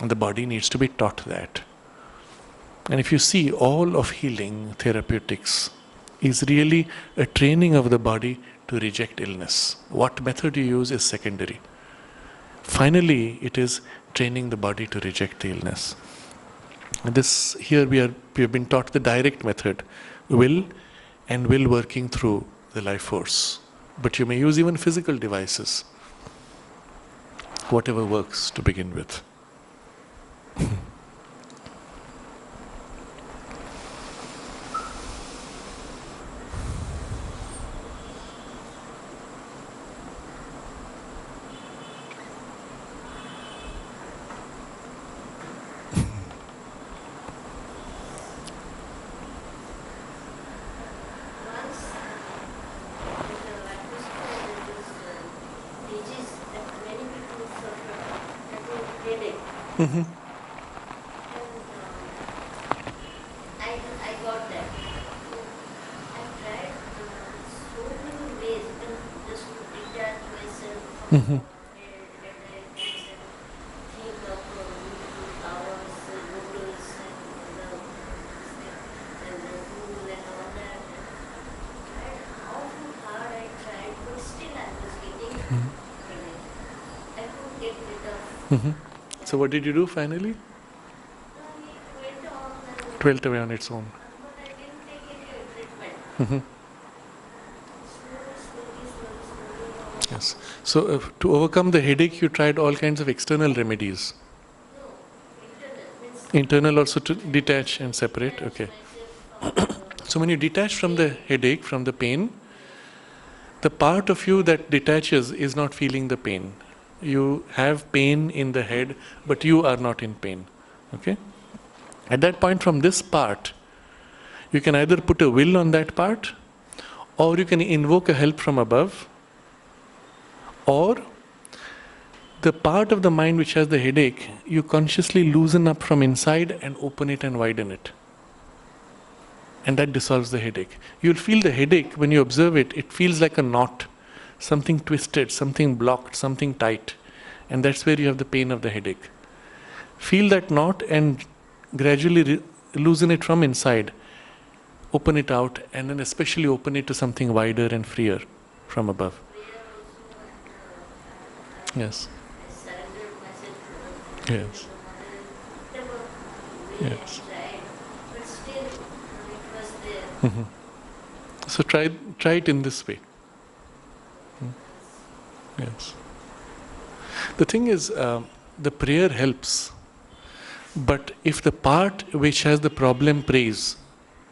And the body needs to be taught that. And if you see, all of healing therapeutics is really a training of the body to reject illness. What method you use is secondary. Finally, it is training the body to reject the illness. And this, here we have been taught the direct method, will working through the life force. But you may use even physical devices, whatever works to begin with. Mm-hmm. I got that. I tried so many ways just to detach myself from Mm-hmm. think of flowers, noodles, and the food and all that. How hard I tried, but still I was getting I couldn't get rid of. Mm-hmm. So what did you do finally? It went on and It went away on its own. but I didn't take any treatment. Mm-hmm. Slowly. Yes. So to overcome the headache, you tried all kinds of external remedies. No, internal means Internal also to detach and separate. Okay. So when you detach from the headache, from the pain, the part of you that detaches is not feeling the pain. You have pain in the head, but you are not in pain. Okay? At that point, from this part, you can either put a will on that part, or you can invoke a help from above, or the part of the mind which has the headache, you consciously loosen up from inside and open it and widen it. And that dissolves the headache. You'll feel the headache when you observe it, it feels like a knot, something twisted, something blocked, something tight. And that's where you have the pain of the headache. Feel that knot and gradually loosen it from inside. Open it out, and then especially open it to something wider and freer from above. Yes. I surrendered myself to Yes. whatever way Yes. I tried, but still it was there. Mhm. So try it in this way. Yes. The thing is, the prayer helps, but if the part which has the problem prays,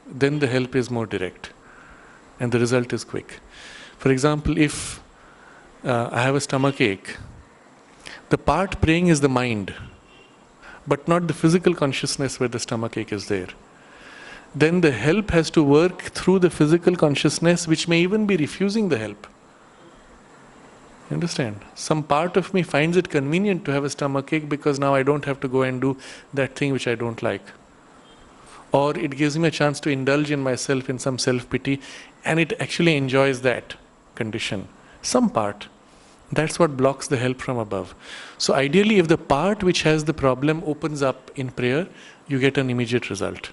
then the help is more direct and the result is quick. For example, if I have a stomach ache, the part praying is the mind, but not the physical consciousness where the stomach ache is there. Then the help has to work through the physical consciousness, which may even be refusing the help. You understand? Some part of me finds it convenient to have a stomach ache because now I don't have to go and do that thing which I don't like. Or it gives me a chance to indulge in myself in some self-pity, and it actually enjoys that condition. Some part. That's what blocks the help from above. So ideally, if the part which has the problem opens up in prayer, you get an immediate result.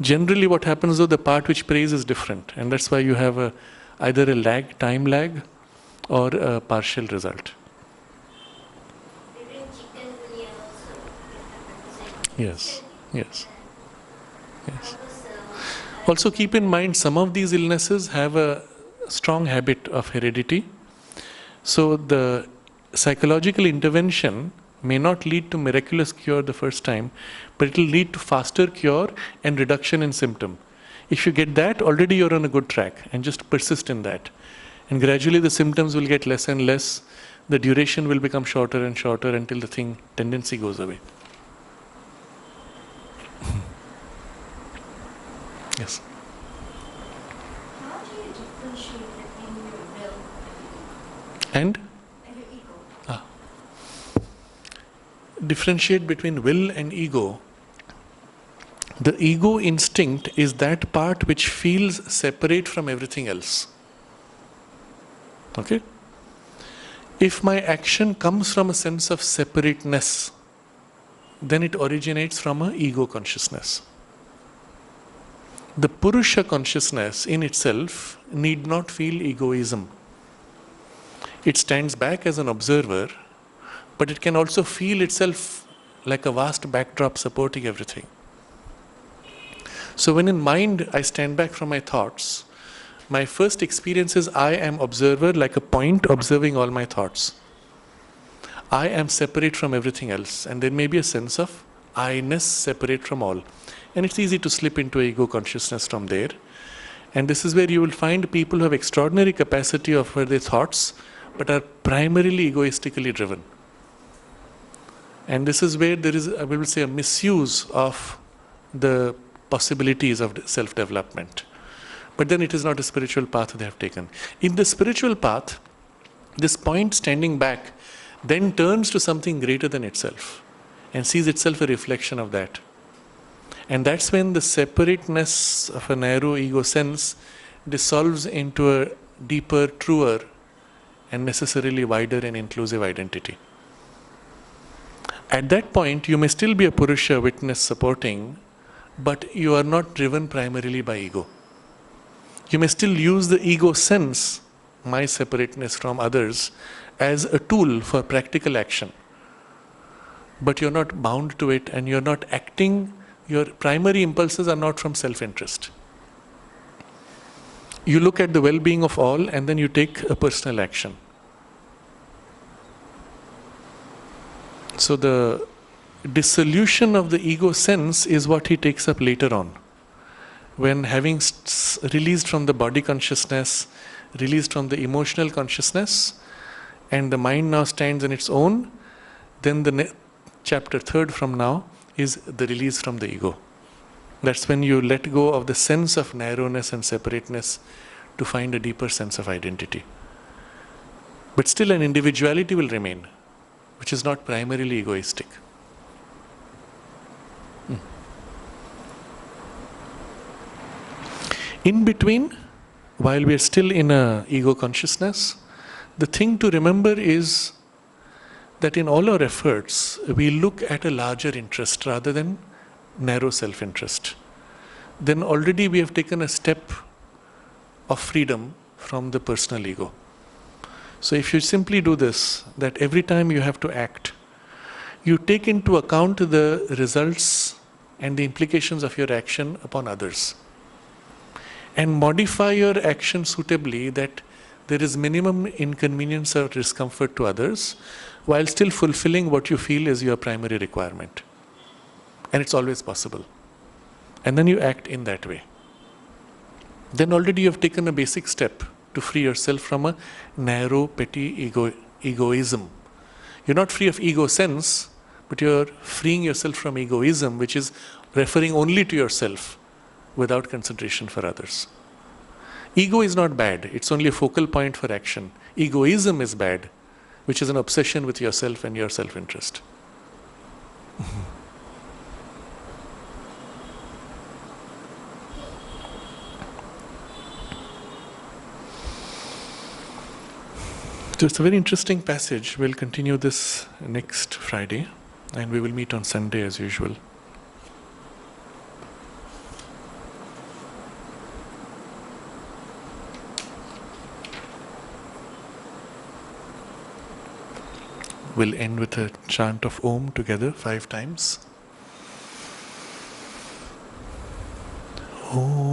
Generally what happens though, the part which prays is different, and that's why you have either a time lag, or a partial result. During chikungunya also, it happens. Yes, yes, yes. I was, Also keep in mind, some of these illnesses have a strong habit of heredity. So the psychological intervention may not lead to miraculous cure the first time, but it will lead to faster cure and reduction in symptom. If you get that, already you're on a good track, and just persist in that. And gradually the symptoms will get less and less. The duration will become shorter and shorter until the tendency goes away. Yes. How do you differentiate between your will And and your ego? differentiate between will and ego. The ego instinct is that part which feels separate from everything else. Okay? If my action comes from a sense of separateness, then it originates from an ego consciousness. The Purusha consciousness in itself need not feel egoism. It stands back as an observer, but it can also feel itself like a vast backdrop supporting everything. So when in mind I stand back from my thoughts, my first experience is I am observer, like a point observing all my thoughts. I am separate from everything else, and there may be a sense of I-ness separate from all. And it's easy to slip into ego consciousness from there. And this is where you will find people who have extraordinary capacity of their thoughts, but are primarily egoistically driven. And this is where there is, I will say, a misuse of the possibilities of self-development. But then it is not a spiritual path they have taken. In the spiritual path, this point standing back then turns to something greater than itself and sees itself a reflection of that. And that's when the separateness of a narrow ego sense dissolves into a deeper, truer, and necessarily wider and inclusive identity. At that point, you may still be a Purusha witness supporting, but you are not driven primarily by ego. You may still use the ego sense, my separateness from others, as a tool for practical action. But you're not bound to it, and you're not acting, your primary impulses are not from self-interest. You look at the well-being of all, and then you take a personal action. So the dissolution of the ego sense is what he takes up later on. When having released from the body consciousness, released from the emotional consciousness, and the mind now stands on its own, then the chapter 3 from now is the release from the ego. That's when you let go of the sense of narrowness and separateness to find a deeper sense of identity. But still an individuality will remain, which is not primarily egoistic. In between, while we are still in a ego consciousness, the thing to remember is that in all our efforts, we look at a larger interest rather than narrow self-interest. Then already we have taken a step of freedom from the personal ego. So if you simply do this, that every time you have to act, you take into account the results and the implications of your action upon others, and modify your action suitably that there is minimum inconvenience or discomfort to others, while still fulfilling what you feel is your primary requirement. And it's always possible. And then you act in that way. Then already you have taken a basic step to free yourself from a narrow, petty egoism. You're not free of ego sense, but you're freeing yourself from egoism, which is referring only to yourself without consideration for others. Ego is not bad, it's only a focal point for action. Egoism is bad, which is an obsession with yourself and your self-interest. So it's a very interesting passage. We'll continue this next Friday, and we will meet on Sunday as usual. We'll end with a chant of Om together 5 times. Om.